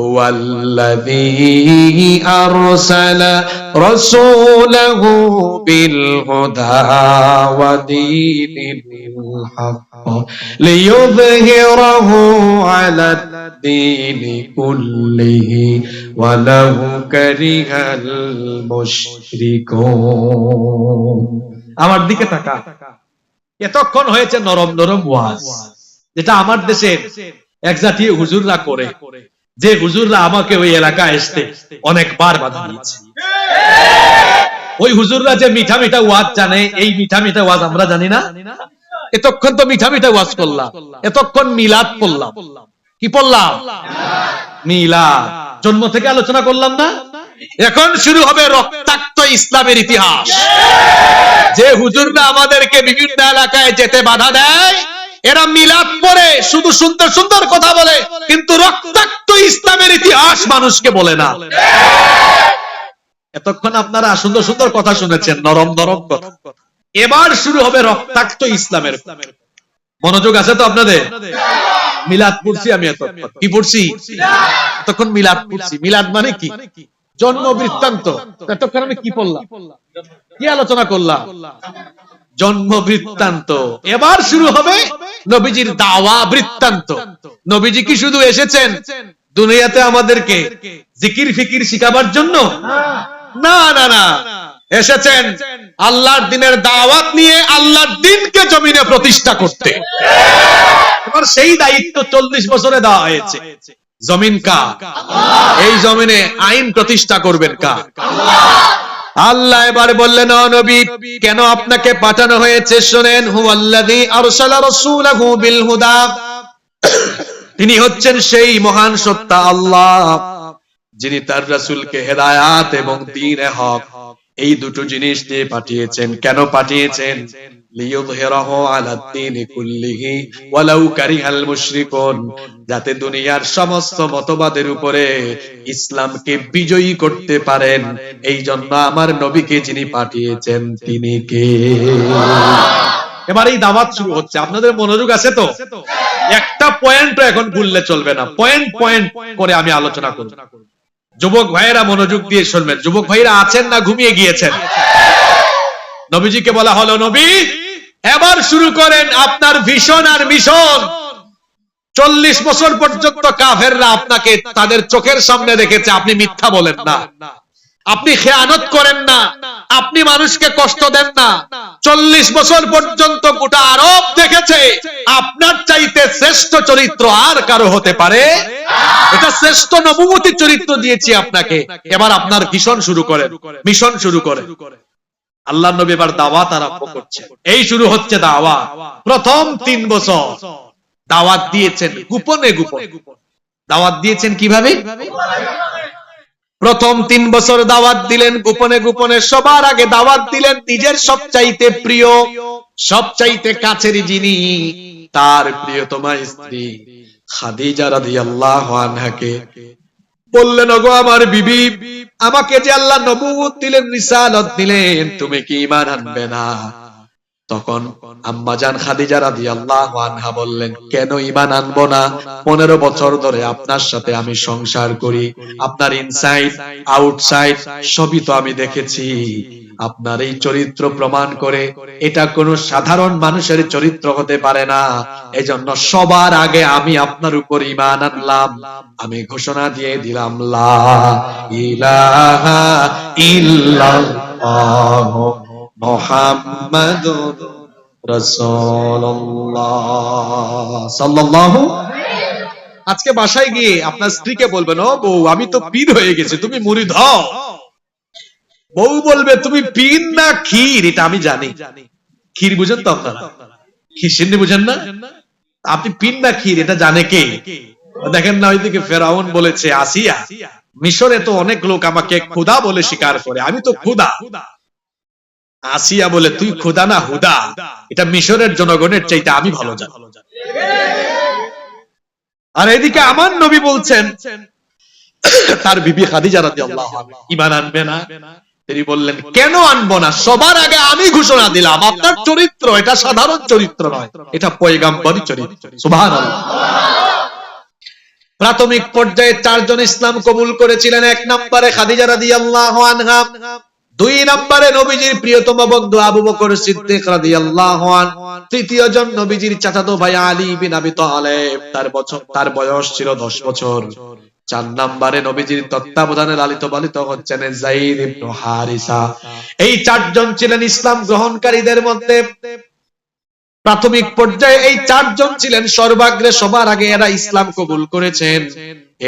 ওয়াল্লাযী আরসালা রাসূলাহু বিল হুদা ওয়া দীনিল হক লিইয়ুযহিরাহু আলাদ দীনি কুল্লিহি ওয়ালাউ কারিহাল মুশরিকুন। আমার দিকে তাকা। এতক্ষণ হয়েছে নরম নরম ওয়াজ, যেটা আমার দেশের এক জাতীয় হুজুররা করে, যে হুজুররা আমাকে ওই এলাকায় আসতে অনেকবার বাধা দিয়েছে। ওই হুজুররা যে মিঠা মিঠা ওয়াজ জানে, এই মিঠা মিঠা ওয়াজ আমরা জানি না। এতক্ষণ তো মিঠা মিঠা ওয়াজ করলাম, এতক্ষণ মিলাদ পড়লাম। কি পড়লাম? মিলাদ। জন্ম থেকে আলোচনা করলাম না? এখন শুরু হবে রক্তাক্ত ইসলামের ইতিহাস। যে হুজুররা আমাদেরকে বিভিন্ন এলাকায় যেতে বাধা দেয়, এরা মিলাদ পড়ে শুধু সুন্দর সুন্দর কথা বলে, কিন্তু রক্তাক্ত ইসলামের ইতিহাস মানুষকে বলে না। এতক্ষণ আপনারা সুন্দর সুন্দর কথা শুনেছেন, নরম নরম কথা। এবার শুরু হবে রক্তাক্ত ইসলামের। মনোযোগ আছে তো আপনাদের? মিলাদ পড়ছি আমি, এতক্ষণ কি পড়ছি? এতক্ষণ মিলাদ পড়ছি। মিলাদ মানে কি? জন্ম বৃত্তান্ত। এতক্ষণ আমি কি পড়লাম? কি আলোচনা করলাম? জন্ম বৃত্তান্ত। এবার শুরু হবে নবীজির দাওয়া বৃত্তান্ত। নবীজি কি শুধু এসেছেন দুনিয়াতে আমাদেরকে জিকির ফিকির শিখাবার জন্য? না না না, এসেছেন আল্লাহর দ্বীনের দাওয়াত নিয়ে আল্লাহর দ্বীনকে জমিনে প্রতিষ্ঠা করতে। এবার সেই দায়িত্ব 40 বছরে দেওয়া হয়েছে। জমিন কার? এই জমিনে আইন প্রতিষ্ঠা করবেন কার? আল্লাহ এবার বললেন, ও নবী, কেন আপনাকে পাঠানো হয়েছে শোনেন। হুয়াল্লাযী আরসালা রাসূলাহু বিল হুদা, তিনি হচ্ছেন সেই মহান সত্তা আল্লাহ, যিনি তার রাসূলকে হেদায়াত এবং দ্বীনে হক এই দুটো জিনিস দিয়ে পাঠিয়েছেন। কেন পাঠিয়েছেন? লিইয়ুযহিরাহু আলাদ দীনি কুল্লিহি ওয়ালাউ কারিহাল মুশরিকুন, যাতে দুনিয়ার সমস্ত মতবাদের উপরে ইসলামকে বিজয়ী করতে পারেন। এই জন্য আমার নবীকে যিনি পাঠিয়েছেন তিনি কে? এবার এই দাওয়াত শুরু হচ্ছে। আপনাদের মনোযোগ আছে তো? একটা পয়েন্টও এখন ভুললে চলবে না। পয়েন্ট পয়েন্ট করে আমি আলোচনা করব। যুবক ভাইয়েরা মনোযোগ দিয়ে শুনবেন। যুবক ভাইয়েরা আছেন না ঘুমিয়ে গিয়েছেন? নবীজিকে বলা হলো, নবী এবার শুরু করেন আপনার ভিশন আর মিশন। 40 বছর পর্যন্ত কাফেররা আপনাকে তাদের চোখের সামনে দেখেছে আপনি মিথ্যা বলেন না, আপনি খেয়ানত করেন না, আপনি মানুষকে কষ্ট দেন না। 40 বছর পর্যন্ত গোটা আরব দেখেছে আপনার চাইতে শ্রেষ্ঠ চরিত্র আর কারো হতে পারে? এটা শ্রেষ্ঠ নবুয়তি চরিত্র দিয়েছি আপনাকে। এবার আপনার ভিশন শুরু করেন, মিশন শুরু করেন। আল্লাহর নবী এবার দাওয়াত আরম্ভ করছেন। এই শুরু হচ্ছে দাওয়াত। প্রথম 3 বছর দাওয়াত দিয়েছেন গোপনে গোপনে। দাওয়াত দিয়েছেন কিভাবে? প্রথম 3 বছর দাওয়াত দিলেন গোপনে গোপনে। সবার আগে দাওয়াত দিলেন নিজের সবচাইতে প্রিয়, সবচাইতে কাছের যিনি, তার প্রিয়তমা স্ত্রী খাদিজা রাদিয়াল্লাহু আনহাকে। বললেন, ওগো আমার বিবি, আমাকে যে আল্লাহ নবুয়ত দিলেন, রিসালাত দিলেন, তুমি কি ঈমান আনবে না? তখন আম্মাজান খাদিজা রাদিয়াল্লাহু আনহা বললেন, কেন ঈমান আনবো না? 15 বছর ধরে আপনার সাথে আমি সংসার করি, আপনার ইনসাইড আউটসাইড সবই তো আমি দেখেছি। আপনার এই চরিত্র প্রমাণ করে এটা কোনো সাধারণ মানুষের চরিত্র হতে পারে না। এজন্য সবার আগে আমি আপনার উপর ঈমান আনলাম। আমি ঘোষণা দিয়ে দিলাম, লা ইলাহা ইল্লাল্লাহ মুহাম্মাদুর রাসূলুল্লাহ সাল্লাল্লাহু। আজকে বাসায় গিয়ে আপনার স্ত্রীকে বলবেন, ও বউ, আমি তো পীর হয়ে গেছি, তুমি মুরিদ হও। বউ বলবে, তুমি পীর না ক্ষীর, এটা আমি জানি। ক্ষীর বুঝেন তো আপনারা? ক্ষীর সিন্নি বুঝেন না? আপনি পীর না ক্ষীর এটা জানে কে? দেখেন না, ওইদিকে ফেরাউন বলেছে, আসিয়া, মিশরে তো অনেক লোক আমাকে খোদা বলে স্বীকার করে, আমি তো খোদা। আসিয়া বলে, তুই খোদা না হুদা, এটা মিশরের জনগণের চাইতে আমি ভালো জানি। আর এদিকে আমার নবী বলছেন তার বিবি খাদিজা রাদিয়াল্লাহু আনহা ঈমান আনবে না। তিনি বললেন, কেন আনবো না? সবার আগে আমি ঘোষণা দিলাম আপনার চরিত্র এটা সাধারণ চরিত্র নয়, এটা পয়গাম্বরী চরিত্র। সুবহানাল্লাহ। প্রাথমিক পর্যায়ে 4 জন ইসলাম কবুল করেছিলেন। 1 নম্বরে খাদিজা রাদিয়াল্লাহু আনহা, 2 নম্বরে নবীজির প্রিয়তম বন্ধু আবু বকর সিদ্দিক রাদিয়াল্লাহু আনহু, তৃতীয় জন নবীজির চাচাতো ভাই আলী বিন আবি তালেব, তার বয়স ছিল 10 বছর। 4 নম্বরে নবীজির তত্ত্বাবধানে লালিত পালিত হচ্ছেন যায়েদ ইবনে হারিসা। এই 4 জন ছিলেন ইসলাম গ্রহণকারীদের মধ্যে। প্রাথমিক পর্যায়ে এই 4 জন ছিলেন সর্বাগ্রে, সবার আগে এরা ইসলাম কবুল করেছেন।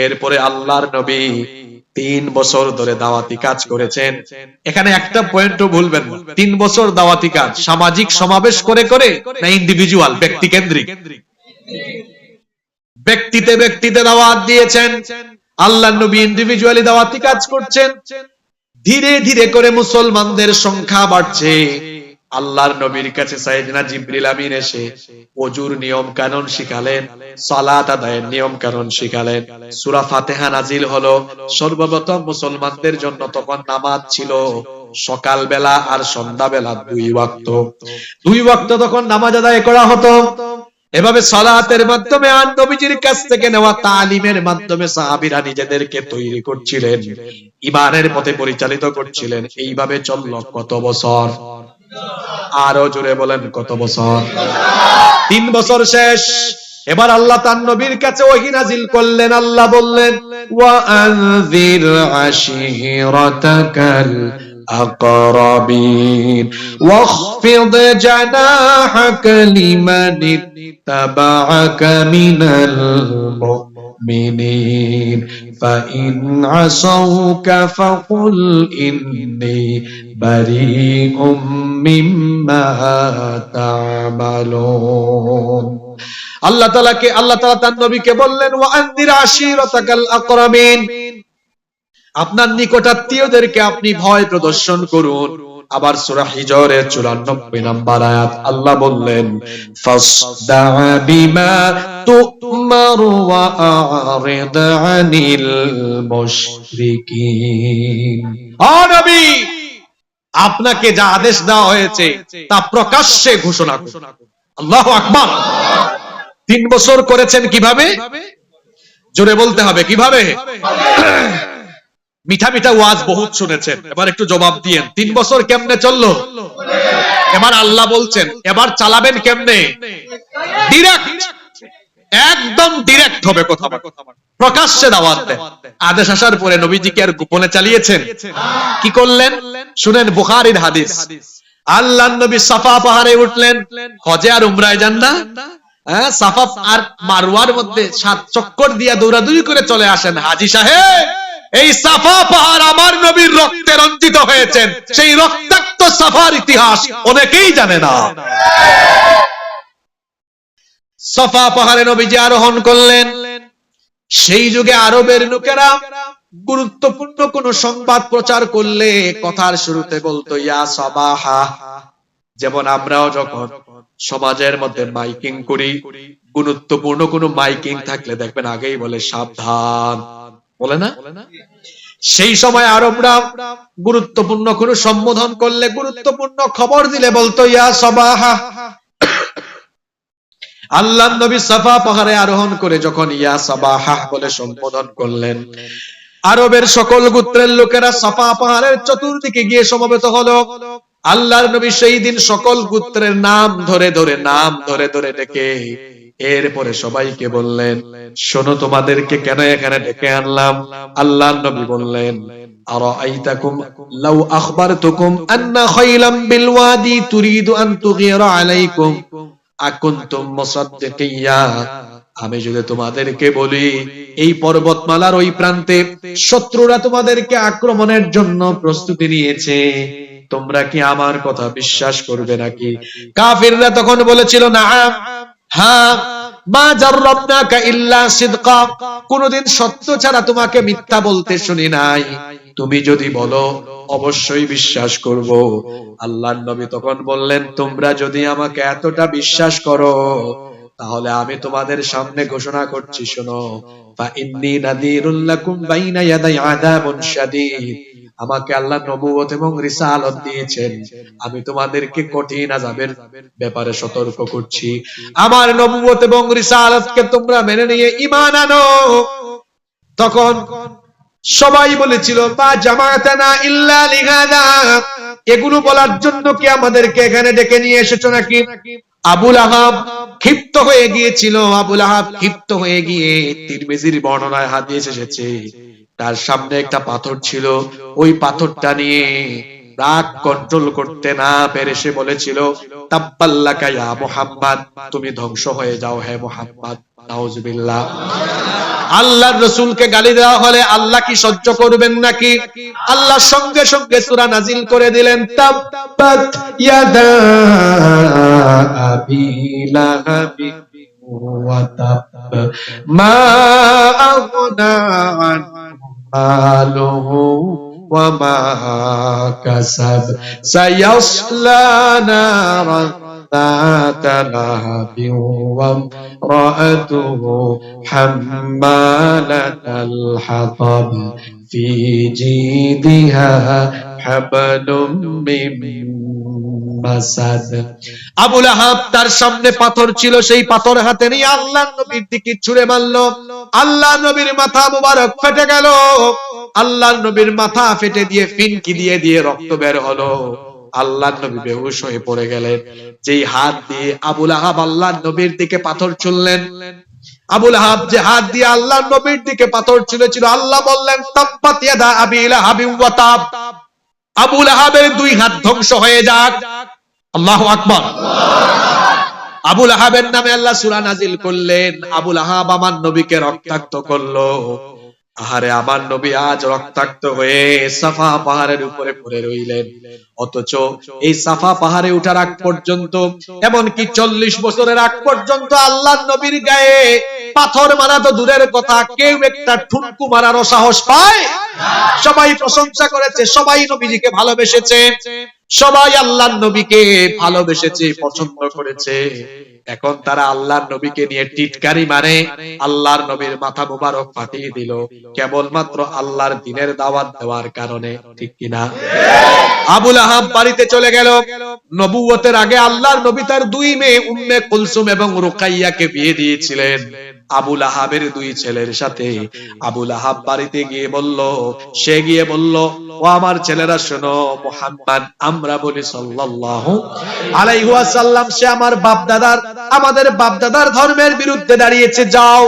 এরপরে আল্লাহর নবী 3 বছর ধরে দাওয়াতি কাজ করেছেন। এখানে একটা পয়েন্টও ভুলবেন না, 3 বছর দাওয়াতি কাজ সামাজিক সমাবেশ করে করে না ইন্ডিভিজুয়াল ব্যক্তি কেন্দ্রিক? ব্যক্তিতে ব্যক্তিতে দাওয়াত দিয়েছেন। আল্লাহর নবী ইন্ডিভিজুয়ালি দাওয়াতি কাজ করছেন। ধীরে ধীরে করে মুসলমানদের সংখ্যা বাড়ছে। আল্লাহর নবীর কাছে সাইয়েদনা জিবরিল আমিন এসে ওযুর নিয়ম কানুন শিখালেন, সালাত আদায়ের নিয়ম কানুন শিখালেন। সূরা ফাতিহা নাজিল হলো। সর্বপ্রথম মুসলমানদের জন্য তখন নামাজ ছিল সকাল বেলা আর সন্ধ্যা বেলা 2 ওয়াক্ত। 2 ওয়াক্ত তখন নামাজ আদায় করা হতো। এভাবে সালাতের মাধ্যমে আর নবীজির কাছ থেকে নেওয়া তালিমের মাধ্যমে সাহাবীরা নিজেদেরকে তৈরি করছিলেন, ঈমানের পথে পরিচালিত করছিলেন। এইভাবে চলল কত বছর? আরো জোরে বলেন, কত বছর? 3 বছর শেষ। এবার আল্লাহ তার নবীর কাছে ওহী নাজিল করলেন। আল্লাহ বললেন, ওয়া আনযির আশীরাতাকাল আকরাবিন ওয়াখফিদ জানাহাকা লিমান ইত্তাবাআকা মিনাল মুমিনিন ফাইন আসাউকা ফাকুল ইন্নী বারীউম মিম্মা তা'মালুন। আল্লাহ তাআলা তার নবীকে বললেন, ওয়া আনযির আশীরাতাকাল আকরাবিন, আপনার নিকটাত্মীয়দেরকে আপনি ভয় প্রদর্শন করুন। আবার সূরা হিজরের 94 নম্বর আয়াত আল্লাহ বললেন, ফাসদা বিমা তু'মার ওয়া আ'রিদ আনিল মুশরিকিন। ও নবী, আপনাকে যা আদেশ দেওয়া হয়েছে তা প্রকাশ্যে ঘোষণা করুন। আল্লাহু আকবার। 3 বছর করেছেন কিভাবে? জোরে বলতে হবে, কিভাবে? মিঠা মিঠা ওয়াজ বহুত শুনেছেন, এবার একটু জবাব দিয়েন। 3 বছর কেমনে চললো? এবার আল্লাহ বলছেন, এবার চালাবেন কেমনে? ডিরেক্ট, একদম ডিরেক্ট হবে কথা, প্রকাশ্যে দাওয়াত দেন। আদেশ আসার পরে নবীজি কি আর গোপনে চালিয়েছেন? কি করলেন শুনেন, বুখারীর হাদিস। আল্লাহর নবী সাফা পাহাড়ে উঠলেন। হজে আর উমরায় যান না? সাফা আর মারওয়ার মধ্যে 7 চক্কর দিয়া দৌড়াদৌড়ি করে চলে আসেন। হাজী সাহেব, এই সাফা পাহাড় আমার নবীর রক্তে রঞ্জিত হয়েছেন। সেই রক্তাক্ত সাফার ইতিহাস অনেকেই জানে না। সাফা পাহাড়ে নবীজি আরোহণ করলেন। সেই যুগে আরবের লোকেরা গুরুত্বপূর্ণ কোন সংবাদ প্রচার করলে কথার শুরুতে বলতো ইয়া সাবাহা। যেমন আমরাও যখন সমাজের মধ্যে মাইকিং করি, গুরুত্বপূর্ণ কোন মাইকিং থাকলে দেখবেন আগেই বলে সাবধান, বলে না? সেই সময় আরবরা গুরুত্বপূর্ণ কোন সম্বোধন করলে, গুরুত্বপূর্ণ খবর দিলে বলতো ইয়া সাবাহা। আল্লাহর নবী সাফা পাহাড়ে আরোহণ করে যখন ইয়া সাবাহা বলে সম্বোধন করলেন, আরবের সকল গোত্রের লোকেরা সাফা পাহাড়ের চতুর্দিকে গিয়ে সমবেত হলো। আল্লাহর নবী সেই দিন সকল গোত্রের নাম ধরে ধরে ডেকে এরপরে সবাইকে বললেন, শোনো, তোমাদেরকে কেন এখানে ডেকে আনলাম? আল্লাহর নবী বললেন, আরাআইতাকুম লাউ আখবারতুকুম আন্না খাইলাম বিল ওয়াদি তুরিদু আন তুগীরা আলাইকুম আকুনতুম মুসাদ্দিকিয়া। আমি যদি তোমাদেরকে বলি এই পর্বতমালার ওই প্রান্তে শত্রুরা তোমাদেরকে আক্রমণের জন্য প্রস্তুতি নিয়েছে, তোমরা কি আমার কথা বিশ্বাস করবে নাকি? কাফিররা তখন বলেছিল, নাআম, হ্যাঁ, মা জাররাবনাকা ইল্লা সিদকা, কোনদিন সত্য ছাড়া তোমাকে মিথ্যা বলতে শুনি নাই। তুমি যদি বলো অবশ্যই বিশ্বাস করব। আল্লাহর নবী তখন বললেন, তোমরা যদি আমাকে এতটা বিশ্বাস করো তাহলে আমি তোমাদের সামনে ঘোষণা করছি, শোনো, ফা ইন্নী নাযীরুল লাকুম বাইনা ইয়াদাই আযাবুন শাদীদ। আমাকে আল্লাহ নবুয়ত এবং রিসালাত দিয়েছেন, আমি তোমাদেরকে কঠিন আযাবের ব্যাপারে সতর্ক করছি। আমার নবুয়ত এবং রিসালাতকে তোমরা মেনে নিয়ে ঈমান আনো, তখন সবাই বলেছিল মা জামাতানা ইল্লা লিহাদা, এগুলো বলার জন্য কি আমাদেরকে এখানে ডেকে নিয়ে এসেছো নাকি? আবুল আহাব ক্ষিপ্ত হয়ে গিয়েছিল। আবুল আহাব ক্ষিপ্ত হয়ে গিয়ে তিরমিজির বর্ণনায় হাদিস এসেছে তার সামনে একটা পাথর ছিল, ওই পাথরটা নিয়ে রাগ কন্ট্রোল করতে না পেরে সে বলেছিল তাব্বাল্লাকা ইয়া মুহাম্মদ, তুমি ধ্বংস হয়ে যাও হে মুহাম্মদ। নাউজুবিল্লাহ। আল্লাহর রাসূলকে গালি দেওয়া হলে আল্লাহ কি সহ্য করবেন নাকি? আল্লাহ সঙ্গে সঙ্গে সূরা নাজিল করে দিলেন তাব্বাত ইয়াদা আবি লাহাবি ওয়া তাব মা আগনা মালুহু ওয়া মা কাসাব সায়াসলা নারান ذات لهب وامرأته حمالة الحطب في جيدها حبل من مسد। আবু লাহাব তার সামনে পাথর ছিল, সেই পাথর হাতে নিয়ে আল্লাহর নবীর দিকে ছুঁড়ে মারলো। আল্লাহর নবীর মাথা মুবারক ফেটে গেল। আল্লাহর নবীর মাথা ফেটে দিয়ে ফিনকি দিয়ে দিয়ে রক্ত বের হলো। আল্লাহর নবী বেহুশ হয়ে পড়ে গেলেন। যেই হাত দিয়ে আবু লাহাব আল্লাহর নবীর দিকে পাথর ছুঁড়লেন, আবু লাহাব যে হাত দিয়ে আল্লাহর নবীর দিকে পাথর ছুঁড়েছিল, আল্লাহ বললেন তাব্বাত ইয়াদা আবি লাহাবি ওয়া তাব, আবু লাহাবের দুই হাত ধ্বংস হয়ে যাক। আল্লাহু আকবার। আবু লাহাবের নামে আল্লাহ সূরা নাজিল করলেন। আবু লাহাব আমার নবীকে রক্তাক্ত করলো। আহারে আমার নবী আজ রক্তাক্ত হয়ে সাফা পাহাড়ের উপরে পড়ে রইলেন। অথচ এই সাফা পাহাড়ে ওঠার আগ পর্যন্ত, এমনকি 40 বছরের আগ পর্যন্ত আল্লাহর নবীর গায়ে পাথর মারা তো দূরের কথা, কেউ একটা ঠুনকু মারারও সাহস পায়? সবাই প্রশংসা করেছে, সবাই নবীজিকে ভালোবেসেছে, সবাই আল্লাহর নবীকে ভালোবেসেছে, পছন্দ করেছে। এখন তারা আল্লাহর নবীকে নিয়ে টিটকারি মারে, আল্লাহর নবীর মাথা মুবারক ফাটিয়ে দিল কেবলমাত্র আল্লাহর দ্বীনের দাওয়াত দেওয়ার কারণে। ঠিক কিনা? আবু লাহাব বাড়িতে চলে গেল। নবুয়তের আগে আল্লাহর নবী তার দুই মেয়ে উম্মে কুলসুম এবং রুকাইয়াকে বিয়ে দিয়েছিলেন আবু লাহাবের দুই ছেলের সাথে। আবু লাহাব বাড়িতে গিয়ে বলল, সে গিয়ে বলল, ও আমার ছেলেরা শোনো, মুহাম্মদ আমরা বলি সাল্লাল্লাহু আলাইহি ওয়াসাল্লাম, সে আমার বাপদাদার, আমাদের বাপদাদার ধর্মের বিরুদ্ধে দাঁড়িয়েছে, যাও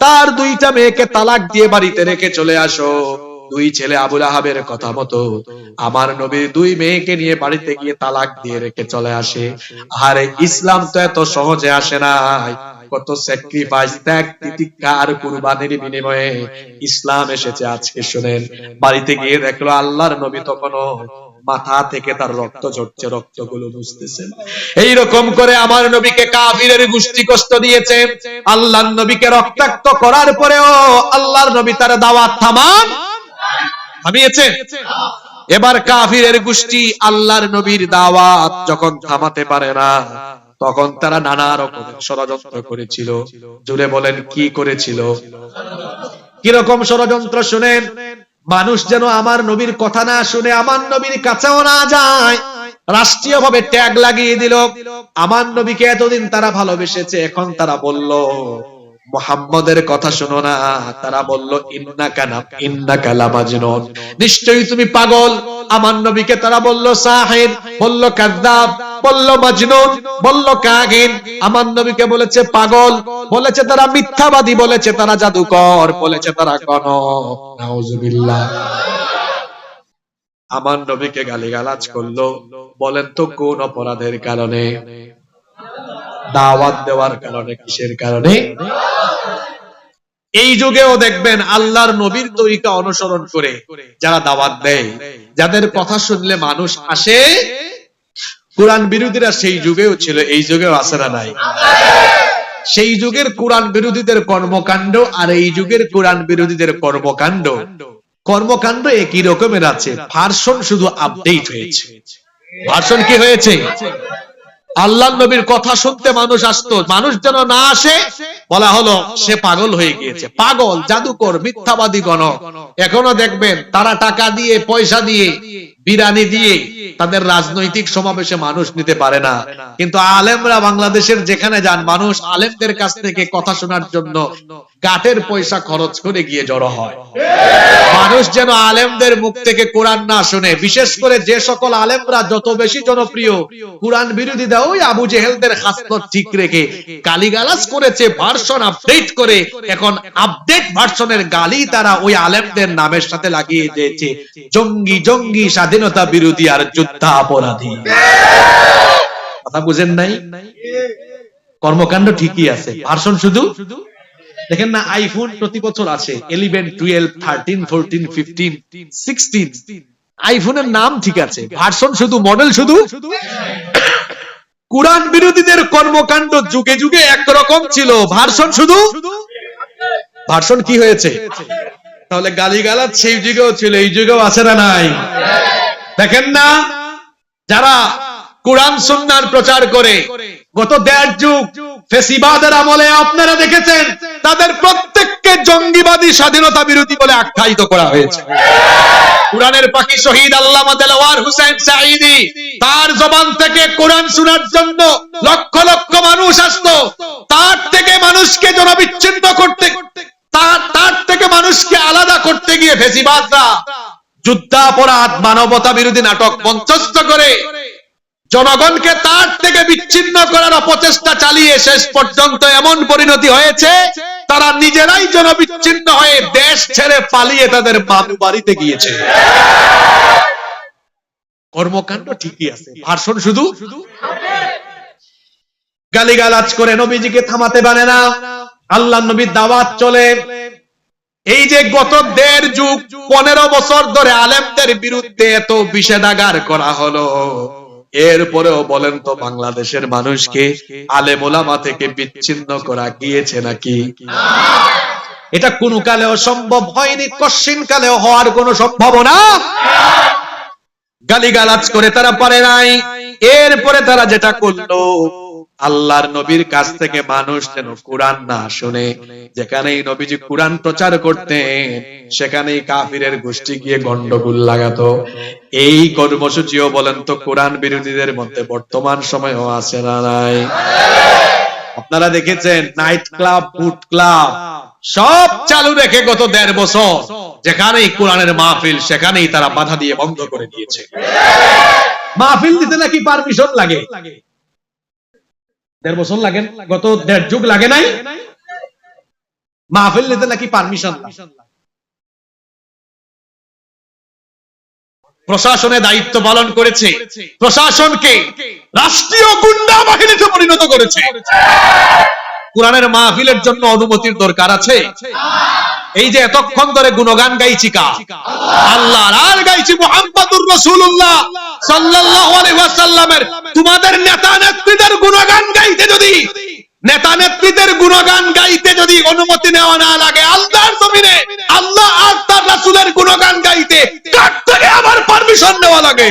তার দুইটা মেয়েকে তালাক দিয়ে বাড়িতে রেখে চলে আসো। দুই ছেলে আবু লাহাবের কথা মতো আমার নবীর দুই মেয়েকে নিয়ে বাড়িতে গিয়ে তালাক দিয়ে রেখে চলে আসে। আরে ইসলাম তো এত সহজে আসে নাই, কত স্যাক্রিফাইস, ত্যাগ তিতিক্ষা আর কুরবানির বিনিময়ে ইসলাম এসেছে। আজকে শুনেন, বাড়িতে গিয়ে দেখলো আল্লাহর নবী তখনও মাথা থেকে তার রক্ত ঝরছে, রক্তগুলো বুঝতেছে। এইরকম করে আমার নবীকে কাফিরের গোষ্ঠী কষ্ট দিয়েছে। আল্লাহর নবীকে রক্তাক্ত করার পরেও আল্লাহর নবী তার দাওয়াত থামিয়েছে। এবার কাফিরের গোষ্ঠী আল্লাহর নবীর দাওয়াত যখন থামাতে পারে না, তখন তারা নানা রকমের ষড়যন্ত্র করেছিল। জুড়ে বলেন কি করেছিল? কিরকম ষড়যন্ত্র শুনেন। মানুষ যেন আমার নবীর কথা না শুনে, আমার নবীর কাছেও না যায়, রাষ্ট্রীয়ভাবে ট্যাগ লাগিয়ে দিল। আমার নবীকে এতদিন তারা ভালোবেসেছে, এখন তারা বলল মুহাম্মদের কথা শোনো না। তারা বলল ইন্নাকা লামাজনুন, নিশ্চয়ই তুমি পাগল। আমার নবীকে তারা বলল সাহির, বলল কাযযাব, বলল মাজনুন, বলল কাহিন। আমার নবীকে বলেছে পাগল, বলেছে তারা মিথ্যাবাদী, বলেছে তারা জাদুকর, বলেছে তারা গণক। নাউজুবিল্লাহ। আমার নবীকে গালিগালাজ করলো। বলেন তো কোন অপরাধের কারণে? দাওয়াত দেওয়ার কারণে। কিসের কারণে? এই যুগেও দেখবেন আল্লাহর নবীর তরিকা অনুসরণ করে যারা দাওয়াত দেয়, যাদের কথা শুনলে মানুষ আসে, কোরআন বিরোধীরা সেই যুগেও ছিল, এই যুগেও আছে না নাই? সেই যুগের কোরআন বিরোধীদের কর্মকাণ্ড আর এই যুগের কোরআন বিরোধীদের কর্মকাণ্ড একই রকমের আছে, ভার্সন শুধু আপডেট হয়েছে। ভার্সন কি হয়েছে? আল্লাহর নবীর কথা শুনতে মানুষ আসতো, মানুষ যেন না আসে বলা হলো সে পাগল হয়ে গিয়েছে। পাগল, জাদুকর, মিথ্যাবাদী গণক। এখনো দেখবেন তারা টাকা দিয়ে, পয়সা দিয়ে, বিরানি দিয়ে তাদের রাজনৈতিক সমাবেশে মানুষ নিতে পারে না, কিন্তু আলেমরা বাংলাদেশের যেখানে যান মানুষ আলেমদের কাছ থেকে কথা শোনার জন্য গাটের পয়সা খরচ করে গিয়ে জড়ো হয়। মানুষ যেন আলেমদের মুখ থেকে কোরআন না শুনে, বিশেষ করে যে সকল আলেমরা যত বেশি জনপ্রিয় কোরআন বিরোধীরা ওই আবু জেহেলদের খাসলত ঠিক রেখে গালিগালাজ করেছে, ভার্সন আপডেট করে এখন আপডেট ভার্সনের গালি তারা ওই আলেমদের নামের সাথে লাগিয়ে দিয়েছে, জঙ্গি জঙ্গি, স্বাধীনতা বিরোধী আর যুদ্ধাপরাধী। কথা বুঝেন নাই? কর্মকাণ্ড ঠিকই আছে, ভার্সন শুধু দেখেন না। আইফোন প্রতি বছর আছে 11, 12, 13, 14, 15, 16। আইফোনের নাম ঠিক আছে, ভার্সন শুধু, মডেল শুধু। কুরআন বিরোধীদের কর্মকাণ্ড যুগে যুগে একরকম ছিল, ভার্সন শুধু। ভার্সন কি হয়েছে? তাহলে গালিগালাজ সেই যুগেও ছিল, এই যুগেও আছে না নাই? দেখেন না, যারা কুরআন সুন্নাহর প্রচার করে গত 1.5 যুগ ফেসিবাদের আমলে আপনারা দেখেছেন তাদের প্রত্যেককে জঙ্গিবাদী, স্বাধীনতা বিরোধী বলে আখ্যায়িত করা হয়েছে। কুরআনের পাখি শহীদ আল্লামা দেলোয়ার হোসেন সাঈদী, তার জবান থেকে কোরআন শোনার জন্য লক্ষ লক্ষ মানুষ আসতো। তার থেকে মানুষকে জনবিচ্ছিন্ন করতে, তার থেকে মানুষকে আলাদা করতে গিয়ে ফেসিবাদরা যুদ্ধাপরাধ, মানবতা বিরোধী নাটক মঞ্চস্থ করে জনগণকে তার থেকে বিচ্ছিন্ন করার অপচেষ্টা চালিয়ে শেষ পর্যন্ত এমন পরিণতি হয়েছে তারা নিজেরাই জনবিচ্ছিন্ন হয়ে দেশ ছেড়ে পালিয়ে তাদের মামু বাড়িতে গিয়েছে। কর্মকাণ্ড ঠিকই আছে, ভাষণ শুধু। গালিগালাজ করে নবীজিকে থামাতে পারে না, আল্লাহর নবীর দাওয়াত চলে। এই যে গত 1.5 যুগ 15 বছর ধরে আলেমদের বিরুদ্ধে এত বিষেধাগার করা হলো, এরপরেও বলেন তো বাংলাদেশের মানুষকে আলেম ওলামা থেকে বিচ্ছিন্ন করা গিয়েছে নাকি? এটা কোন কালেও সম্ভব হয়নি, কশ্চিন কালেও হওয়ার কোনো সম্ভাবনা। গালিগালাজ করে তারা পারে নাই। এরপরে তারা যেটা করলো, আল্লাহর নবীর কাছ থেকে মানুষ যেন কোরআন না শুনে, যেখানেই নবীজি কোরআন প্রচার করতেন সেখানেই কাফিরের গোষ্ঠী গিয়ে গন্ডগোল লাগাতো। এই কর্মসূচিও বলেন তো কোরআন বিরোধীদের মধ্যে বর্তমান সময়েও আছে না নাই? আপনারা দেখেছেন নাইট ক্লাব, বুট ক্লাব সব চালু রেখে গত 1.5 বছর যেখানেই কোরআনের মাহফিল সেখানেই তারা বাধা দিয়ে বন্ধ করে দিয়েছে। মাহফিল দিতে নাকি পারমিশন লাগে, 1.5 বছর লাগেন, গত 1.5 যুগ লাগে নাই? মাহফিল নিতে নাকি পারমিশন। প্রশাসনে দায়িত্ব পালন করেছে, প্রশাসনকে রাষ্ট্রীয় গুন্ডা বাহিনীতে পরিণত করেছে। কোরআনের মাহফিলের জন্য অনুমতির দরকার আছে? এই যে এতক্ষণ ধরে গুণগান গাইছি কা আল্লাহর, আর গাইছি মুহাম্মাদুর রাসূলুল্লাহ সাল্লাল্লাহু আলাইহি ওয়াসাল্লামের। তোমাদের নেতা নেত্রীদের গুণগান গাইতে যদি, নেতা নেত্রীদের গুণগান গাইতে যদি অনুমতি নেওয়া না লাগে, আল্লাহর জমিনে আল্লাহ আর তার রাসূলের গুণগান গাইতে কার থেকে আবার পারমিশন নেওয়া লাগে?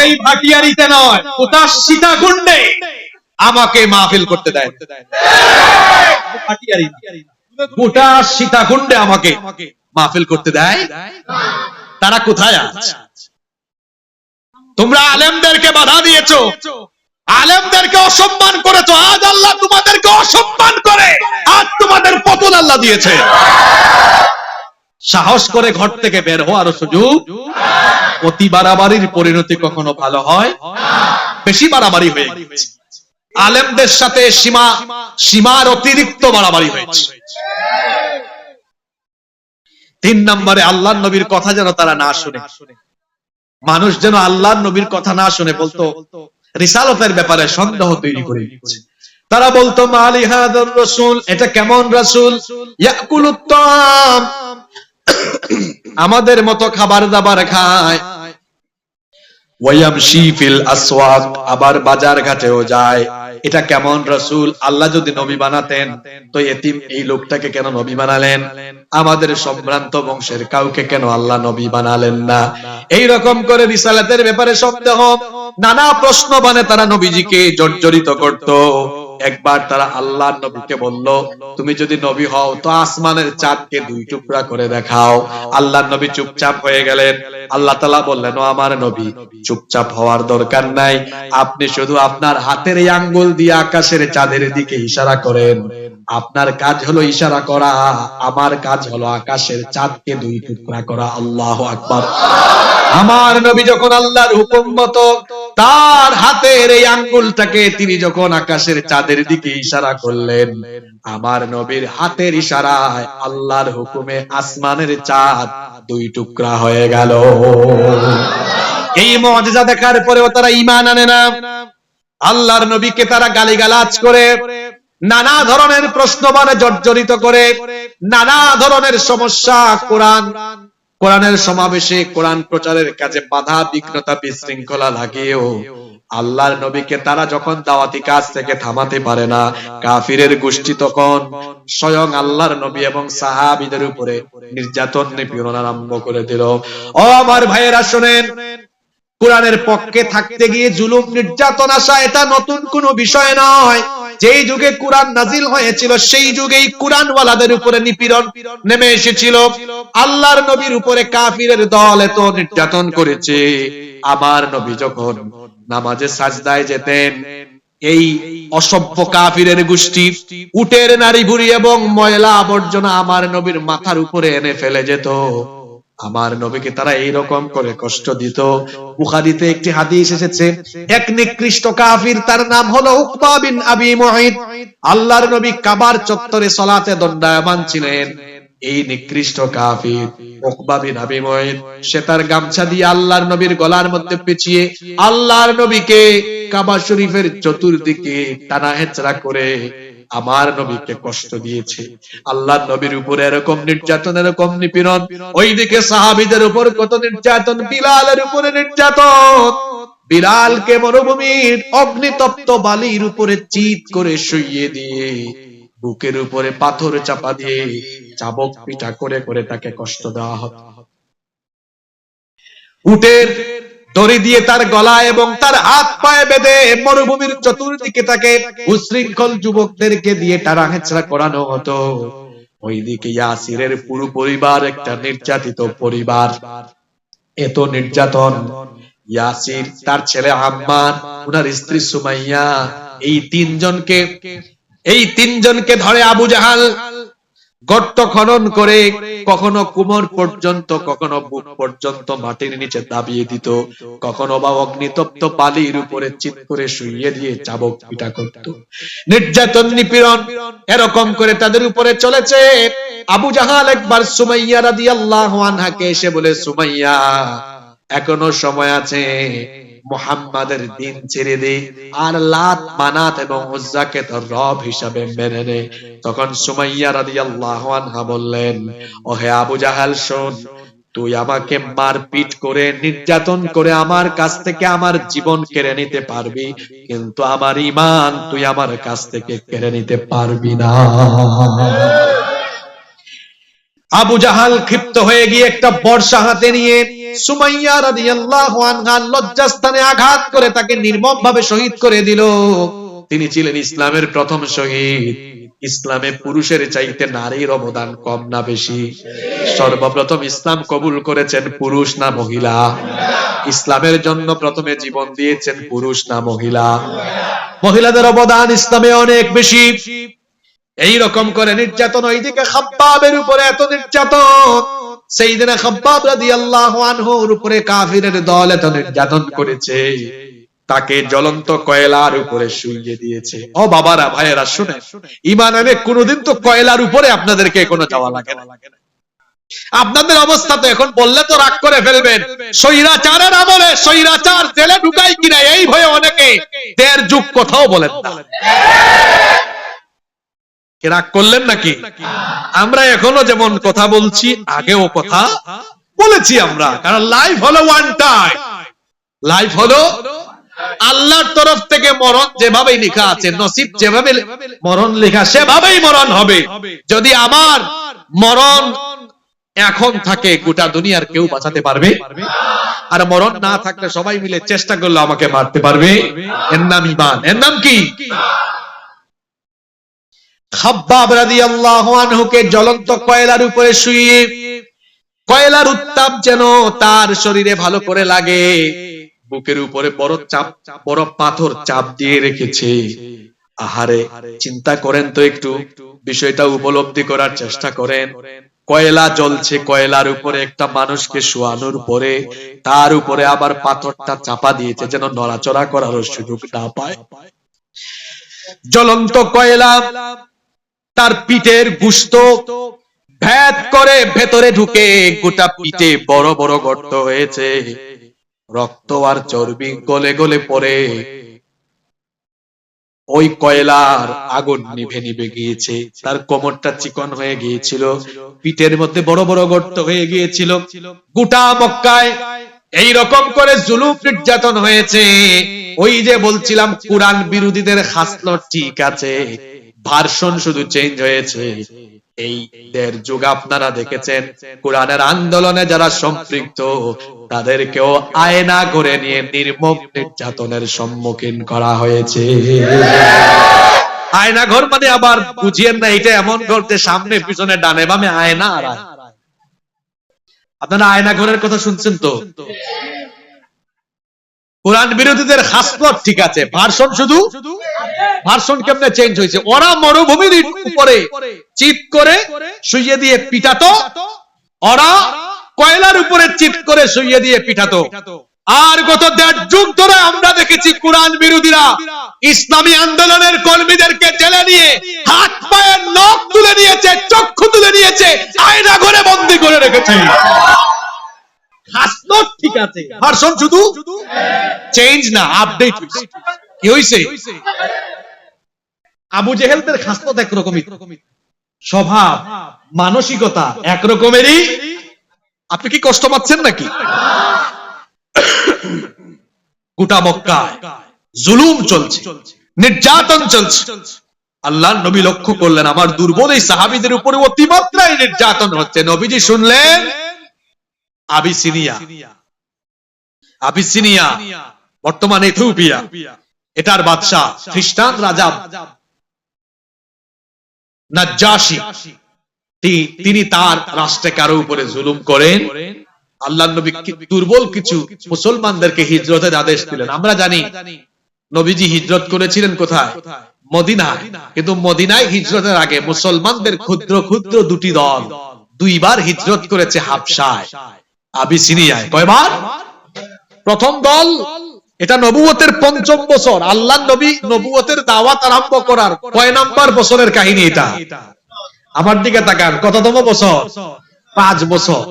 এই ভাটিয়ারিতে নয়, কোথা সীতাকুণ্ডে আমাকে মাহফিল করতে দেয়। ভাটিয়ারি গোটা সীতাকুণ্ডে আমাকে মাহফিল করতে দেয়। তারা কোথায় আছে? তোমরা আলেমদেরকে বাধা দিয়েছো, আলেমদেরকে অসম্মান করেছো, আজ আল্লাহ তোমাদেরকে অসম্মান করে আজ তোমাদের পতন আল্লাহ দিয়েছে। সাহস করে ঘর থেকে বের হওয়ার সুযোগ। অতি বাড়াবাড়ির পরিণতি কখনো ভালো হয়? বেশি বাড়াবাড়ি হয়ে গেছে, আলেমদের সাথে সীমার অতিরিক্ত বাড়াবাড়ি হয়েছে। 3 নম্বরে আল্লাহর নবীর কথা যেন তারা না শুনে, মানুষ যেন আল্লাহর নবীর কথা না শুনে বলতো রিসালাতের ব্যাপারে সন্দেহ তৈরি করে দিচ্ছে। তারা বলতো মালি হাদার রাসূল, এটা কেমন রাসূল, ইয়াকুলুত তাম, আমাদের মতো খাবার দাবার খায়, ওয়ায়ামশি ফিল আসওয়াক, আবার বাজার ঘাটেও যায়, এটা কেমন রাসূল? আল্লাহ যদি নবী বানাতেন তো এতিম এই লোকটাকে কেন নবী বানালেন? আমাদের সম্ভ্রান্ত বংশের কাউকে কেন আল্লাহ নবী বানালেন না? এই রকম করে রিসালাতের ব্যাপারে সন্দেহ, নানা প্রশ্ন বানে তারা নবীজিকে জর্জরিত করত। একবার তারা আল্লাহর নবীকে বলল, তুমি যদি নবী হও তো আসমানের চাঁদকে দুই টুকরা করে দেখাও। আল্লাহর নবী চুপচাপ হয়ে গেলেন। আল্লাহ তাআলা বললেন, ও আমার নবী, চুপচাপ হওয়ার দরকার নাই, আপনি শুধু আপনার হাতের এই আঙ্গুল দিয়ে আকাশের চাঁদের দিকে ইশারা করেন। আপনার কাজ হলো ইশারা করা, আমার কাজ হলো আকাশের চাঁদকে দুই টুকরা করা। আল্লাহু আকবার। আমার নবী যখন আল্লাহর হুকুম মতো তার হাতের এই আঙ্গুলটাকে তিনি যখন আকাশের চাঁদের দিকে ইশারা করলেন, আমার নবীর হাতের ইশারায় আল্লাহর হুকুমে আসমানের চাঁদ দুই টুকরা হয়ে গেল। এই মুআজিজা দেখার পরেও তারা ঈমান আনে না। আল্লাহর নবীকে তারা গালিগালাজ করে, নানা ধরনের প্রশ্ন বানে জর্জরিত করে, নানা ধরনের সমস্যা, কোরআনের সমাবেশে কোরআন প্রচারের কাজে বাধা বিঘ্নতা বিশৃঙ্খলা লাগিয়েও আল্লাহর নবীকে তারা যখন দাওয়াতি কাজ থেকে থামাতে পারে না, কাফিরের গোষ্ঠী তখন স্বয়ং আল্লাহর নবী এবং সাহাবীদের উপরে নির্যাতন নিপীড়ন আরম্ভ করে দিল। ও আমার ভাইয়েরা শুনেন, কোরআনের পক্ষে থাকতে গিয়ে জুলুম নির্যাতন আসা এটা নতুন কোনো বিষয় নয়। যেই যুগে কোরআন নাজিল হয়েছিল সেই যুগেই কোরআনওয়ালাদের উপরে নিপীড়ন নেমে এসেছিল। আল্লাহর নবীর উপরে কাফিরের দল এত নির্যাতন করেছে। আমার নবী যখন নামাজে সাজদায় যেতেন, এই অসভ্য কাফিরের গোষ্ঠী উটের নাড়ি ভুঁড়ি এবং ময়লা আবর্জনা আমার নবীর মাথার উপরে এনে ফেলে যেত। আমার নবীকে তারা এইরকম করে কষ্ট দিত। বুখারীতে একটি হাদিস এসেছে, এক নিকৃষ্ট কাফির, তার নাম হলো উকবা বিন আবি মুঈত। আল্লাহর নবী কাবার চত্বরে সালাতে দণ্ডায়মান ছিলেন। এই নিকৃষ্ট কাফির উকবা বিন আবি মুঈত সে তার গামছা দিয়ে আল্লাহর নবীর গলার মধ্যে পেঁচিয়ে আল্লাহর নবীকে কাবা শরীফের চতুর্দিকে টানা হেচড়া করে আমার নবীকে কষ্ট দিয়েছে। আল্লাহর নবীর উপরে এরকম নির্যাতন, এরকম নিপীড়ন, ওইদিকে সাহাবীদের উপর কত নির্যাতন, বিলালের উপরে নির্যাতন। বিলালকে মরুভূমির অগ্নিতপ্ত বালির উপরে চিৎ করে শুইয়ে দিয়ে বুকের উপরে পাথর চাপা দিয়ে চাবুক পিটা করে করে তাকে কষ্ট দেওয়া হতো। উটের দড়ি দিয়ে তার গলা এবং তার হাত পায়ে বেঁধে মরুভূমির চতুর্দিকে তাকে উশৃঙ্খল যুবকদেরকে দিয়ে টানা হেচড়া করানো হতো। ওইদিকে ইয়াসিরের পুরো পরিবার একটা নির্যাতিত পরিবার। এত নির্যাতন, ইয়াসির, তার ছেলে আম্মার, ওনার স্ত্রী সুমাইয়া, এই তিনজনকে ধরে আবু জাহাল গর্ত খনন করে কখনো কোমর পর্যন্ত, কখনো বুক পর্যন্ত মাটির নিচে দাবিয়ে দিত, কখনো বা অগ্নিতপ্ত বালির উপরে চিৎ করে শুইয়ে দিয়ে চাবুক পিটা করত। নির্যাতন নিপীড়ন এরকম করে তাদের উপরে চলেছে। আবু জাহাল একবার সুমাইয়া রাদিয়াল্লাহু আনহাকে এসে বলে, সুমাইয়া, এখনো সময় আছে, মুহাম্মাদের দিন ছেড়ে দে আর লাত মানাত এবং উজ্জাকে তোর রব হিসাবে মেনে নে। তখন সুমাইয়া রাদিয়াল্লাহু আনহা বললেন, ও হে আবু জাহাল, শোন, তুই আমাকে মারপিট করে নির্যাতন করে আমার কাছ থেকে আমার জীবন কেড়ে নিতে পারবি, কিন্তু আমার ঈমান তুই আমার কাছ থেকে কেড়ে নিতে পারবি না। আবু জাহাল ক্ষিপ্ত হয়ে গিয়ে একটা বর্শা হাতে নিয়ে সুমাইয়া রাদিয়াল্লাহু আনহার লজ্জাস্থানে আঘাত করে তাকে নির্মমভাবে শহীদ করে দিল। তিনি ছিলেন ইসলামের প্রথম শহীদ। ইসলামে পুরুষের চাইতে নারীর অবদান কম না বেশি? সর্বপ্রথম ইসলাম কবুল করেছেন পুরুষ না মহিলা? ইসলামের জন্য প্রথমে জীবন দিয়েছেন পুরুষ না মহিলা? মহিলাদের অবদান ইসলামে অনেক বেশি। এই রকম করে নির্যাতন, ওইদিকে খাব্বাবের উপরে এত নির্যাতন, সাইয়েদনা খাব্বাব রাদিয়াল্লাহু আনহুর উপরে কাফিরের দল এত নির্যাতন করেছে, তাকে জ্বলন্ত কয়লার উপরে শুইয়ে দিয়েছে। ও বাবারা, ভাইয়েরা শুনেন, ঈমান আনে কোনদিন তো কয়লার উপরে আপনাদেরকে কোনো যাওয়া লাগে না। আপনাদের অবস্থা তো এখন বললে তো রাগ করে ফেলবেন। স্বৈরাচারের আমলে স্বৈরাচার জেলে ঢুকাই কিনা এই ভয়ে অনেকে ১.৫ যুগ কথাও বলেন না। রাগ করলেন নাকি? আমরা এখনো যেমন কথা বলছি আগেও কথা বলেছি আমরা, কারণ লাইফ হলো ওয়ান টাইম, লাইফ হলো আল্লাহর তরফ থেকে মরণ যেভাবেই লেখা আছে, নসিব যেভাবে মরণ লেখা সেভাবেই মরণ হবে। যদি আমার মরণ এখন থাকে, গোটা দুনিয়ার কেউ বাঁচাতে পারবে? আর মরণ না থাকলে সবাই মিলে চেষ্টা করলে আমাকে মারতে পারবে? এর নাম ঈমান। এর নাম কি? খাব্বাব রাদিয়াল্লাহু আনহুকে জ্বলন্ত কয়লার উপরে শুইয়ে কয়লার উত্তাপ যেন তার শরীরে ভালো করে লাগে, বুকের উপরে বড় পাথর চাপ দিয়ে রেখেছে। আহারে, চিন্তা করেন তো একটু, বিষয়টা উপলব্ধি করার চেষ্টা করেন। কয়লা জ্বলছে, কয়লার উপরে একটা মানুষকে শোয়ানোর পরে তার উপরে আবার পাথরটা চাপা দিয়েছে যেন নড়াচড়া করার সুযোগ না পায়। জ্বলন্ত কয়লা তার পিঠের গোশত ভেদ করে ভেতরে ঢুকে গোটা পিঠে বড় বড় গর্ত হয়েছে, রক্ত আর চর্বি গলে গলে পড়ে ওই কয়লার আগুন নিভে নিভে গিয়েছে। তার কোমরটা চিকন হয়ে গিয়েছিল, পিঠের মধ্যে বড় বড় গর্ত হয়ে গিয়েছিল। গোটা মক্কায় এই রকম করে জুলুম নির্যাতন হয়েছে। ওই যে বলছিলাম কুরআন বিরোধীদের খাসলত ঠিক আছে, ভার্সন শুধু চেঞ্জ হয়েছে। এই দেড় যুগ আপনারা দেখেছেন কোরআনের আন্দোলনে যারা সম্পৃক্ত তাদেরকেও আয়না করে নিয়ে নির্মম নির্যাতনের সম্মুখীন করা হয়েছে। আয়না ঘর মানে আবার বুঝিয়েন না, এটা এমন ঘর যে সামনে পিছনে ডানে বামে আয়না। আর আপনারা আয়না ঘরের কথা শুনছেন তো? কোরআন বিরোধীদের খাসলত ঠিক আছে, ভার্সন শুধু ভার্সন কেমনে চেঞ্জ হয়েছে। ওরা মরুভূমির উপরে চিৎ করে শুইয়ে দিয়ে পিটাতো, ওরা কয়লার উপরে চিৎ করে শুইয়ে দিয়ে পিটাতো। আর গত দেড় যুগ ধরে আমরা দেখেছি কোরআন বিরোধীরা ইসলামী আন্দোলনের কর্মীদেরকে জেলে নিয়ে হাত পায়ের নখ তুলে নিয়েছে, চক্ষু তুলে নিয়েছে, আয়না ঘরে বন্দী করে রেখেছে। খাসলত ঠিক আছে, ভার্সন শুধু চেঞ্জ না, আপডেট হইছে। কি হইছে? আবু জেহেলদের খাসলত একরকমই, স্বভাব মানসিকতা একরকমেরই। আপনি কি কষ্ট পাচ্ছেন নাকি? গোটা মক্কায় জুলুম চলছে, নির্যাতন চলছে। আল্লাহর নবী লক্ষ্য করলেন আমার দুর্বল এই সাহাবীদের উপরে অতিমাত্রায় নির্যাতন হচ্ছে। নবীজি শুনলেন আবিসিনিয়া বর্তমান ইথিওপিয়া, এটার বাদশা খ্রিস্টান রাজা নাজ্জাশী, তিনি তার রাষ্ট্রে কারো উপরে জুলুম করেন। আল্লাহর নবী দুর্বল কিছু মুসলমানদেরকে হিজরতের আদেশ দিলেন। আমরা জানি নবীজি হিজরত করেছিলেন কোথায়? মদিনায়। কিন্তু মদিনায় হিজরতের আগে মুসলমানদের ক্ষুদ্র ক্ষুদ্র দুটি দল দুইবার হিজরত করেছে হাবশায়, আবিসিনিয়ায়। কয়বার? প্রথম দল, এটা নবুয়তের ৫ম বছর, আল্লাহর নবী নবুয়তের দাওয়াত আরম্ভ করার কয় নাম্বার বছরের কাহিনী এটা? আমার দিকে তাকান, কততম বছর? ৫ বছর।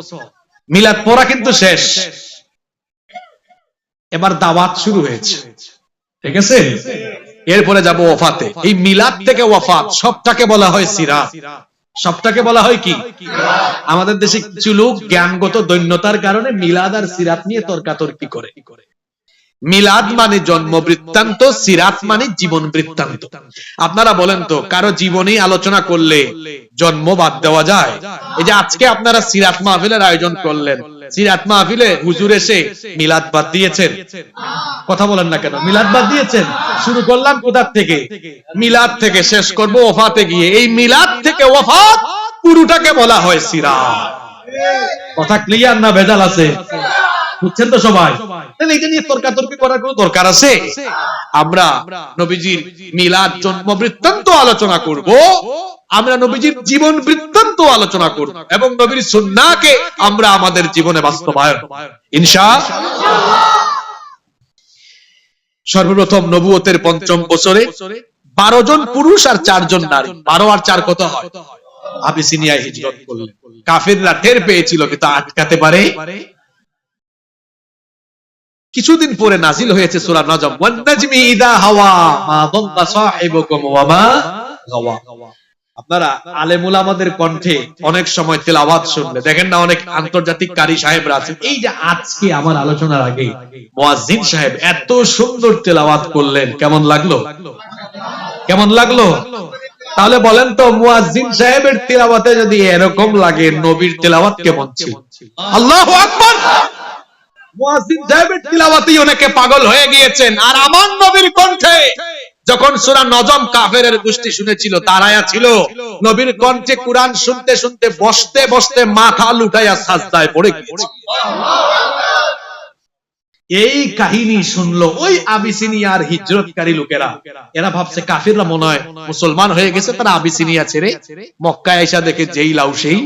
মিলাদ পড়া কিন্তু শেষ, এবার দাওয়াত শুরু হয়েছে। ঠিক আছে, এরপরে যাব ওয়াফাতে। এই মিলাদ থেকে ওয়াফাত সবটাকে বলা হয় সিরাত। সবটাকে বলা হয় কি? আমাদের দেশে কিছু লোক জ্ঞানগত দৈন্যতার কারণে মিলাদ আর সিরাত নিয়ে তর্কাতর্কি করে। মিলাদ মানে জন্ম বৃত্তান্ত, সিরাত মানে জীবন বৃত্তান্ত। আপনারা বলেন তো, কারো জীবনী আলোচনা করলে জন্ম বাদ দেওয়া যায়? এই যে আজকে আপনারা সিরাত মাহফিলের আয়োজন করলেন, সিরাত মাহফিলে হুজুর এসে মিলাদ বাদ দিয়েছেন? কথা বলেন না কেন? মিলাদ বাদ দিয়েছেন। শুরু করলাম কোথার থেকে? মিলাদ থেকে, শেষ করব ওয়াফাতে গিয়ে। এই মিলাদ থেকে ওয়াফাত পুরোটাকে বলা হয় সিরাত। কথা ক্লিয়ার না ভেজাল আছে? বুঝছেন তো সবাই? তাহলে এটা নিয়ে তর্কাতর্কি করার কোনো দরকার আছে? আমরা নবীজির মিলাদ জন্ম বৃত্তান্ত আলোচনা করব, আমরা নবীজির জীবন বৃত্তান্ত আলোচনা করব, এবং নবীর সুন্নাহকে আমরা আমাদের জীবনে বাস্তবায়ন ইনশাআল্লাহ। সর্বপ্রথম নবুয়তের ৫ম বছরে ১২ জন পুরুষ আর ৪ জন নারী, ১২ আর ৪ কত হয়? আবিসিনিয়ায় হিজরত করলেন। কাফিররা টের পেয়েছিল কিন্তু আটকাতে পারে। কিছুদিন পরে নাজিল হয়েছে সূরা নজম, ওয়ান নাজমি ইযা হাওয়া মা দাল্লা সাহিবুকুম ওয়া মা গাওয়া। আপনারা আলেমুল আমাদের কণ্ঠে অনেক সময় তেলাওয়াত শুনলে দেখেন না, অনেক আন্তর্জাতিক কারি সাহেবরা আছেন। এই যে আজকে আমার আলোচনার আগে মুয়াজ্জিন সাহেব এত সুন্দর তেলাওয়াত করলেন, কেমন লাগলো? কেমন লাগলো? তাহলে বলেন তো, মুয়াজ্জিন সাহেবের তেলাওয়াতে যদি এরকম লাগে, নবীর তেলাওয়াত কেমন ছিল? আল্লাহু আকবার। মুয়াজ্জিন সাহেবের তেলাওয়াতেই অনেকে পাগল হয়ে গিয়েছেন। আর আমার নবীর কণ্ঠে যখন সূরা নজম কাফেরের গোষ্ঠী শুনেছিল, তারায়া ছিল নবীর কণ্ঠে কুরআন শুনতে শুনতে বসতে বসতে মাথা লুটাইয়া সাজদায় পড়ে গিয়েছে। এই কাহিনী শুনলো ওই আবিসিনিয়ার হিজরতকারী লোকেরা। এরা ভাবছে কাফিররা মনে হয় মুসলমান হয়ে গেছে, তারা আবিসিনিয়া ছেড়ে মক্কায় আইসা দেখে যেই লাউ সেই।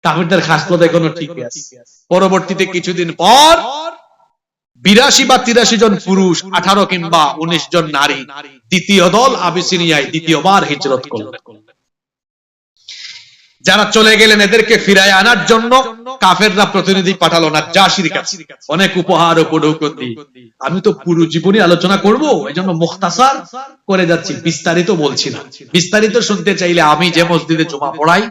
কাফিরদের খাসলত এখনো ঠিক আছে। পরবর্তীতে কিছুদিন পর 82 বা 83 জন পুরুষ, 18 কিংবা 19 জন নারী দ্বিতীয় দল আবিসিনিয়ায় দ্বিতীয়বার হিজরত করলেন। যারা চলে গেলেন এদেরকে ফিরায় আনার জন্য কাফেররা প্রতিনিধি পাঠালো নাজ্জাশীর কাছে, অনেক উপহার ও উপঢৌকন। আমি তো পুরো জীবনী আলোচনা করব, এজন্য মুখতাসার করে যাচ্ছি, বিস্তারিত বলছি না। বিস্তারিত শুনতে চাইলে আমি যে মসজিদে জুমা পড়াই,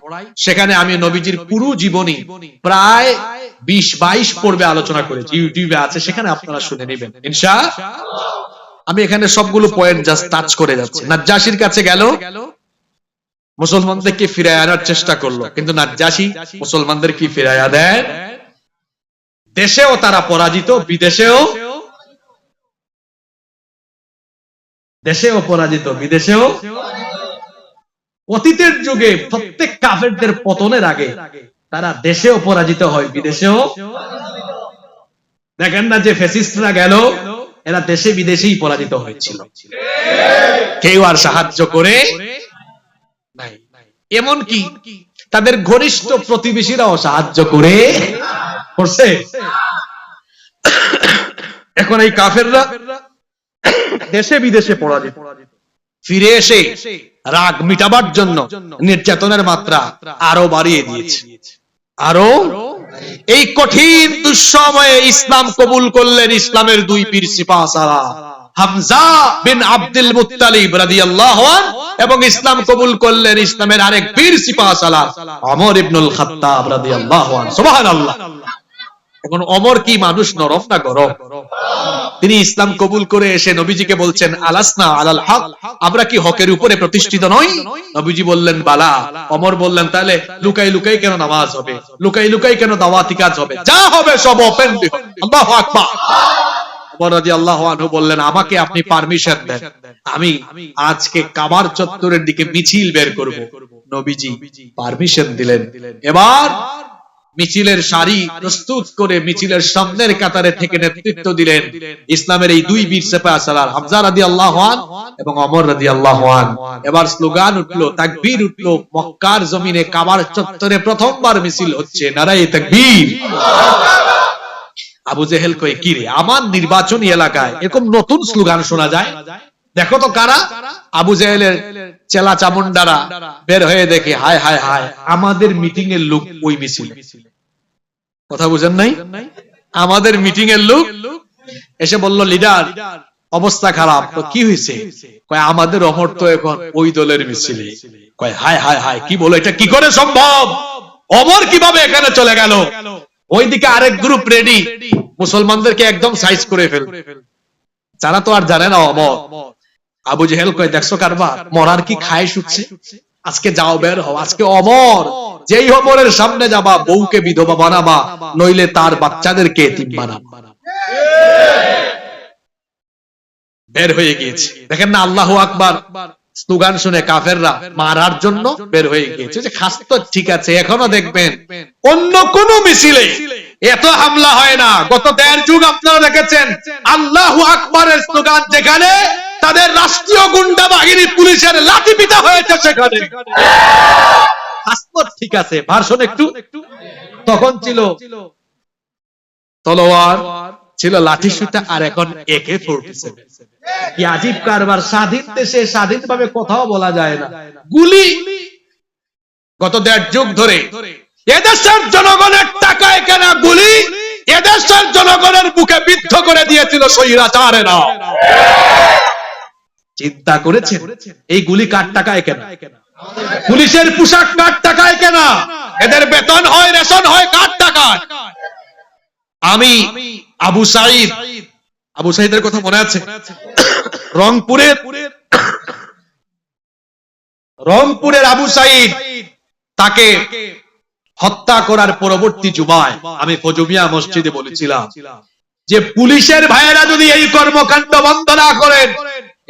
সেখানে আমি নবীজির পুরো জীবনী প্রায় 20-22 পর্বে আলোচনা করেছি, ইউটিউবে আছে, সেখানে আপনারা শুনে নেবেন ইনশাআল্লাহ। আমি এখানে সবগুলো পয়েন্ট জাস্ট টাচ করে যাচ্ছি। নাজ্জাশীর কাছে গেল, মুসলমানদেরকে ফিরায় আনার চেষ্টা করলো, কিন্তু নাজ্জাশী মুসলমানদের কি ফিরাইয়া দেন? দেশেও তারা পরাজিত, বিদেশেও পরাজিত, বিদেশেও। অতীতের যুগে প্রত্যেক কাফেরদের পতনের আগে তারা দেশেও পরাজিত হয়, বিদেশেও। দেখেন না যে ফ্যাসিস্টরা গেল, এরা দেশে বিদেশেই পরাজিত হয়েছিল, কেউ আর সাহায্য করে নাই। এমনকি তাদের ঘনিষ্ঠ প্রতিবেশীরাও সাহায্য করছে। এখন এই কাফেররা দেশে বিদেশে পরাজিত, ফিরে এসে রাগ মিটাবার জন্য নির্যাতনের মাত্রা আরো বাড়িয়ে দিয়েছে। আরো এই কঠিন দুঃসময়ে ইসলাম কবুল করলেন ইসলামের দুই পীর সিপাহসালার, হামজা বিন আব্দুল মুত্তালিব রাদিয়াল্লাহু আনহু, এবং ইসলাম কবুল করলেন ইসলামের আরেক বীর সিপাহসালার ওমর ইবনুল খাত্তাব রাদিয়াল্লাহু আনহু। সুবহানাল্লাহ। এখন ওমর কি মানুষ নরম না গরম? তিনি ইসলাম কবুল করে এসে নবীজিকে বলছেন, আলাসনা আলাল হক, আমরা কি হকের উপরে প্রতিষ্ঠিত নই? নবীজি বললেন, বালা। ওমর বললেন, তাহলে লুকাই লুকাই কেন নামাজ হবে, লুকাই লুকাই কেন দাওয়াতি কাজ হবে? যা হবে সব ওপেন হবে। আল্লাহু আকবার। ওমর রাদিয়াল্লাহু আনহু বললেন, আমাকে আপনি পারমিশন দেন, আমি আজকে কাবার চত্বরের দিকে মিছিল বের করব। নবীজি পারমিশন দিলেন। এবার মিছিলের সারি প্রস্তুত করে মিছিলের সামনের কাতারে থেকে নেতৃত্ব দিলেন ইসলামের এই দুই বীর সিপাহসালার, হামজা রাদিয়াল্লাহু আনহু এবং ওমর রাদিয়াল্লাহু আনহু। এবার স্লোগান উঠলো, তাকবীর উঠলো। মক্কার জমিনে কাবার চত্বরে প্রথমবার মিছিল হচ্ছে, নারায়ে তাকবীর। আবু জেহেল কয়, কি রে, আমার নির্বাচনী এলাকায় এরকম নতুন স্লোগান শোনা যায়, দেখো তো কারা? আবু জেহেলের চেলা চামুন্ডারা বের হয়ে দেখে, হায় হায় হায়, আমাদের মিটিং এর লোক ওই মিছিল। কথা বুঝেন নাই? আমাদের মিটিং এর লোক এসে বলল, লিডার অবস্থা খারাপ। তো কি হয়েছে? কয়, আমাদের ওমর তো এখন ওই দলের মিছিলে। কয়, হায় হায় হায়, কি বলো, এটা কি করে সম্ভব? ওমর কিভাবে এখানে চলে গেল? ওইদিকে আরেক গ্রুপ রেডি, মুসলমানদেরকে একদম সাইজ করে ফেল। যারা তো আর জানে না ওমর। আবু জেহেল কয়, দেখছো কারবার, মরার কি খায় শুচ্ছে, আজকে যাও বের হও, আজকে ওমর, যেই ওমরের সামনে যাবা বউকে বিধবা বানাবা, নইলে তার বাচ্চাদেরকে এতিম বানাবা। বের হয়ে গিয়েছে। দেখেন না, আল্লাহু আকবার স্লোগান শুনে কাফেররা মারার জন্য বের হয়ে গিয়েছে। যে খাস তো ঠিক আছে, এখনো দেখবেন অন্য কোন মিছিলে এত হামলা হয় না। গত 1.5 যুগ আপনারা দেখেছেন আল্লাহু আকবারের স্লোগান যেখানে তাদের রাষ্ট্রীয় গুন্ডা বাহিনী পুলিশের লাঠি পিটা হয়েছে, সেখানে খাস তো ঠিক আছে। ভার্সন একটু তখন ছিল তলোয়ার, ছিল লাঠি সুতা, আর এখন AK-47। কি আজীব কারবার! স্বাধীন দেশে স্বাধীনভাবে কথাও বলা যায় না, গুলি। গত 1.5 যুগ ধরে এদেশের জনগণের টাকায় কেনা গুলি এদেশের জনগণের বুকে বিদ্ধ করে দিয়েছিল স্বৈরাচারেরা। চিন্তা করেছেন এই গুলি কার টাকায় কেনা? পুলিশের পোশাক কার টাকায় কেনা? এদের বেতন হয়, রেশন হয় কার টাকায়? আমি আবু সাঈদের কথা মনে আছে? রংপুরের আবু সাঈদ, তাকে হত্যা করার পরবর্তী জুমায় আমি ফজুমিয়া মসজিদে বলেছিলাম যে পুলিশের ভাইয়েরা যদি এই কর্মকাণ্ড বন্ধ না করেন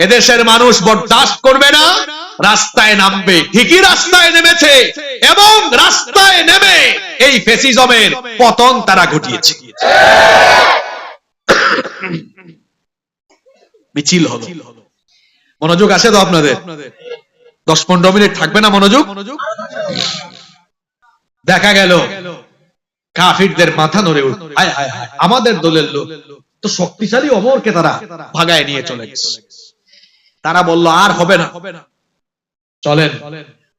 এদেশের মানুষ বরদাস্ত করবে না, রাস্তায় নামবে। ঠিকই রাস্তায় নেমেছে এবং রাস্তায় নেমে এই ফ্যাসিজমের পতন তারা ঘটিয়েছে। মিছিল হলো। মনোযোগ আছে তো আপনাদের? 10-15 মিনিট থাকবে না মনোযোগ? দেখা গেল কাফিরদের মাথা নড়ে উঠল। হায় হায় হায়, আমাদের দলের লোক তো শক্তিশালী, ওমরকে তারা ভাগায় নিয়ে চলে গেছে। তারা বলল আর হবে না, চলেন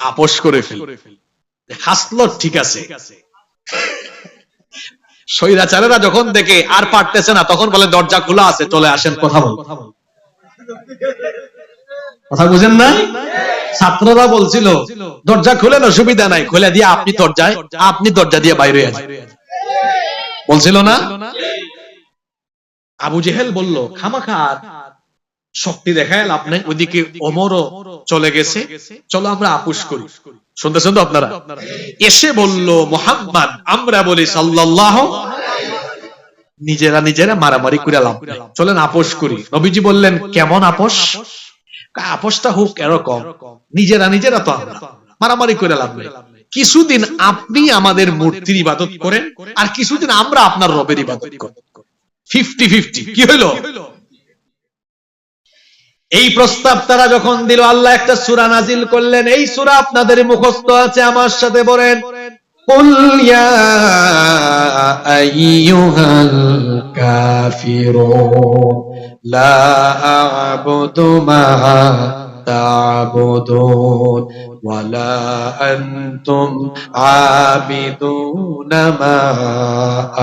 আপোষ করে ফেলি। হাসলো, ঠিক আছে। স্বৈরাচারেরা যখন দেখে আর পারতেছে না তখন বলে দরজা খোলা আছে, চলে আসেন কথা বল। কথা বুঝেন না? ছাত্ররা বলছিল দরজা খুলেন, অসুবিধা নাই, খুলে দিয়ে আপনি দরজা দিয়ে বাইরে আসেন, বলছিল না? আবু জেহেল বলল খামাখা শক্তি দেখায় লাভ নাই, ওদিকে ওমরও চলে গেছে, চলো আমরা আপোষ করি। শুনতেছেন তো আপনারা? এসে বলল মুহাম্মদ, আমরা বলি সাল্লাল্লাহু, নিজেরা মারামারি করে লাভ নাই, চলেন আপোষ করি। নবীজি বললেন কেমন আপোষ? আপোষটা হোক এরকম, নিজেরা তো আমরা মারামারি করে লাভ নাই, কিছুদিন আপনি আমাদের মূর্তির ইবাদত করেন আর কিছুদিন আমরা আপনার রবের ইবাদত করি, 50-50। কি হইল? এই প্রস্তাব তারা যখন দিল, আল্লাহ একটা সূরা নাজিল করলেন। এই সূরা আপনাদের মুখস্থ আছে, আমার সাথে বলেন, কুল ইয়া আইয়ুহাল কাফিরুন লা আ'বুদু মা তা'বুদুন ওয়ালা আনতুম আবিদুনা মা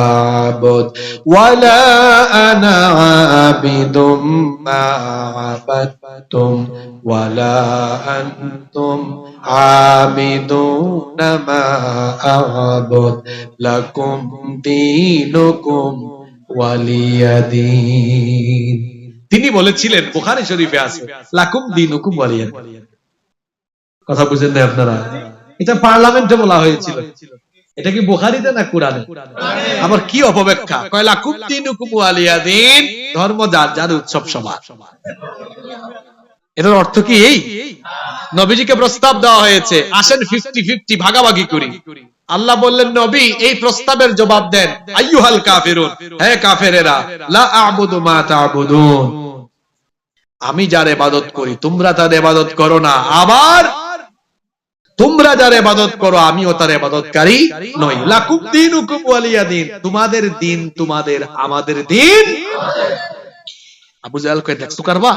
আ'বুদ ওয়ালা আনা আবিদুম মা আবাদতুম ওয়ালা আনতুম আবিদুনা মা আ'বুদ লাকুম দীনুকুম ওয়ালিয়াদিন। তিনি বলেছিলেন, বুখারী শরীফে আছে, লাকুম দীনুকুম ওয়ালিয়াদিন। কথা বুঝেন না আপনারা? এটা পার্লামেন্টে বলা হয়েছিল। এটা কি বুখারীতে না কুরআনে? আবার কি অপব্যাখ্যা, কয় লাকুম দীনুকুম ওয়ালিয়াদিন, ধর্ম যার যার, উৎসব সবার। এটার অর্থ কি এই? নবীজিকে প্রস্তাব দেওয়া হয়েছে, আসেন 50-50 ভাগাভাগি করি। আল্লাহ বললেন নবী এই প্রস্তাবের জবাব দেন, আইয়ুহাল কাফিরুন, হে কাফেরেরা, লা আ'বুদু মা তা'বুদুন, আমি যার ইবাদত করি তোমরা তার ইবাদত করো না, আবার তোমরা যার ইবাদত করো আমিও তার ইবাদতকারী নই। লাকুম দীনুকুম ওয়ালিয়াদিন, তোমাদের দিন তোমাদের, আমাদের দিন। আবু জাহেল কয় দেখছো কারবা,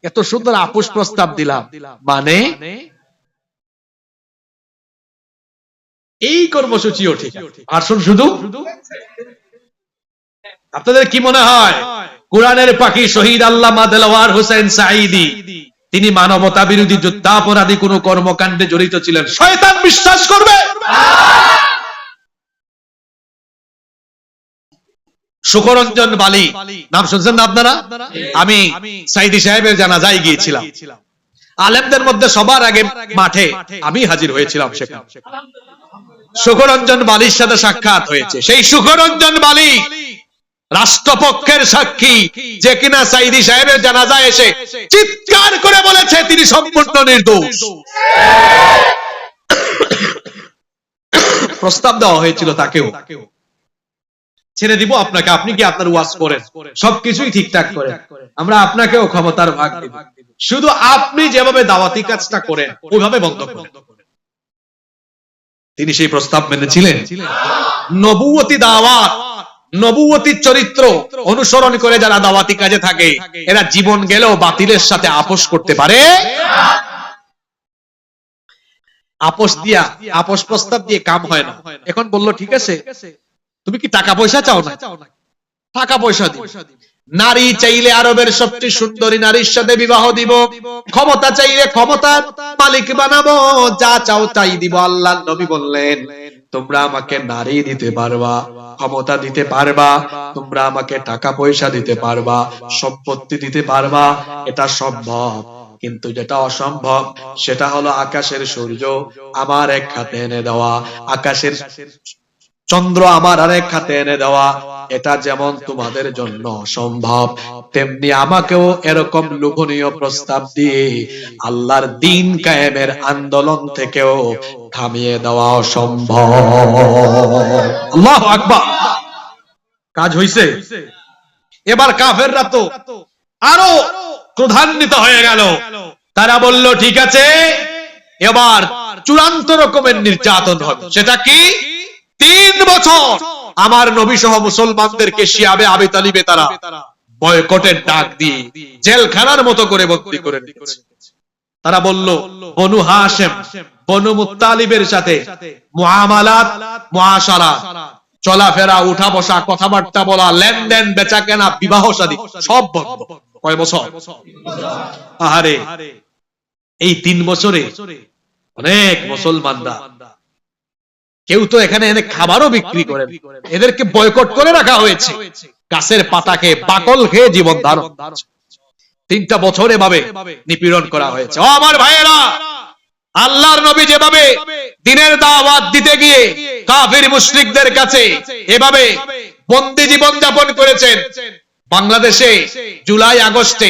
এত সুন্দর আপোষ প্রস্তাব দিলাম, মানে এই কর্মসূচিও ঠিক, ভাষণ শুধু। আপনাদের কি মনে হয় কোরআনের পাখি শহীদ আল্লামা দেলওয়ার হোসেন সাঈদী তিনি মানবতা বিরোধী যুদ্ধাপরাধী কোন কর্মকাণ্ডে জড়িত ছিলেন? শয়তান বিশ্বাস করবে? শুকরঞ্জন বালি নাম শুনছেন না আপনারা? আমি সাঈদী সাহেবের জানাজায় গিয়েছিলাম, আলেমদের মধ্যে সবার আগে মাঠে আমি হাজির হয়েছিলাম। সেখানে শুকরঞ্জন বালির সাথে সাক্ষাৎ হয়েছে। সেই শুকরঞ্জন বালি রাষ্ট্রপক্ষের সাক্ষী, যে কিনা সাঈদী সাহেবের জানাজায় এসে চিৎকার করে বলেছে তিনি সম্পূর্ণ নির্দোষ। প্রস্তাব দেওয়া হয়েছিল তাকেও, ছেড়ে দিব আপনাকে, আপনি কি আপনার ওয়াজ করেন, সবকিছুই ঠিকঠাক করেন, আমরা আপনাকেও ক্ষমতার ভাগ দিব, শুধু আপনি যেভাবে দাওয়াতি কাজটা করেন ওইভাবে বন্ধ করেন। তিনি সেই প্রস্তাব মেনেছিলেন। নবুয়তি দাওয়াত, নবুয়তির চরিত্র অনুসরণ করে যারা দাওয়াতি কাজে থাকে এরা জীবন গেলেও বাতিলের সাথে আপোষ করতে পারে। আপোষ প্রস্তাব দিয়ে কাম হয় না। এখন বলল ঠিক আছে তুমি কি টাকা পয়সা চাও না, টাকা পয়সা দিই, নারী চাইলে আরবের সবচেয়ে সুন্দরী নারীর সাথে বিবাহ দিব, ক্ষমতা চাইলে ক্ষমতার মালিক বানাবো, যা চাও তাই দিব। আল্লাহর নবী বললেন, তোমরা আমাকে নারী দিতে পারবা, ক্ষমতা দিতে পারবা, তোমরা আমাকে টাকা পয়সা দিতে পারবা, সম্পত্তি দিতে পারবা, এটা সম্ভব। কিন্তু যেটা অসম্ভব সেটা হলো আকাশের সূর্য আমার এক হাতে এনে দেওয়া, আকাশের চন্দ্র আমার আরেক হাতে এনে দেওয়া। এটা যেমন তোমাদের জন্য অসম্ভব, তেমনি আমাকেও এরকম লোভনীয় প্রস্তাব দিয়ে আল্লাহর দ্বীন কায়েমের আন্দোলন থেকেও থামিয়ে দেওয়া অসম্ভব। আল্লাহু আকবার। কাজ হইছে। এবার কাফেররা তো আরো ক্রোধান্বিত হয়ে গেল। তারা বলল, ঠিক আছে, এবার চূড়ান্ত রকমের নির্যাতন হবে। সেটা কি? 3 বছর আমার নবী সহ মুসলমানদেরকে শিয়াবে আবি তালিবে তারা বয়কটের ডাক দিয়ে জেলখানার মতো করে বন্দী করে রেখেছে। তারা বলল, বনু হাশেম, বনু মুত্তালিবের সাথে মুআমালাত, মুআশারা, চলাফেরা, উঠা বসা, কথাবার্তা বলা, লেনদেন, বেচা কেনা, বিবাহ শাদী সব বন্ধ। কয় বছর? আহারে, এই 3 বছরে অনেক মুসলমানরা, কেউ তো এখানে এনে খাবারও বিক্রি করেন, এদেরকে বয়কট করে রাখা হয়েছে। গাছের পাতাকে বাকল খেয়ে জীবন ধারণ। 3টা বছর এভাবে নিপীড়ন করা হয়েছে। ও আমার ভাইয়েরা, আল্লাহর নবী যেভাবে দ্বীনের দাওয়াত দিতে গিয়ে কাফির মুশরিকদের কাছে এভাবে বন্দী জীবন যাপন করেছেন, বাংলাদেশে জুলাই আগস্টে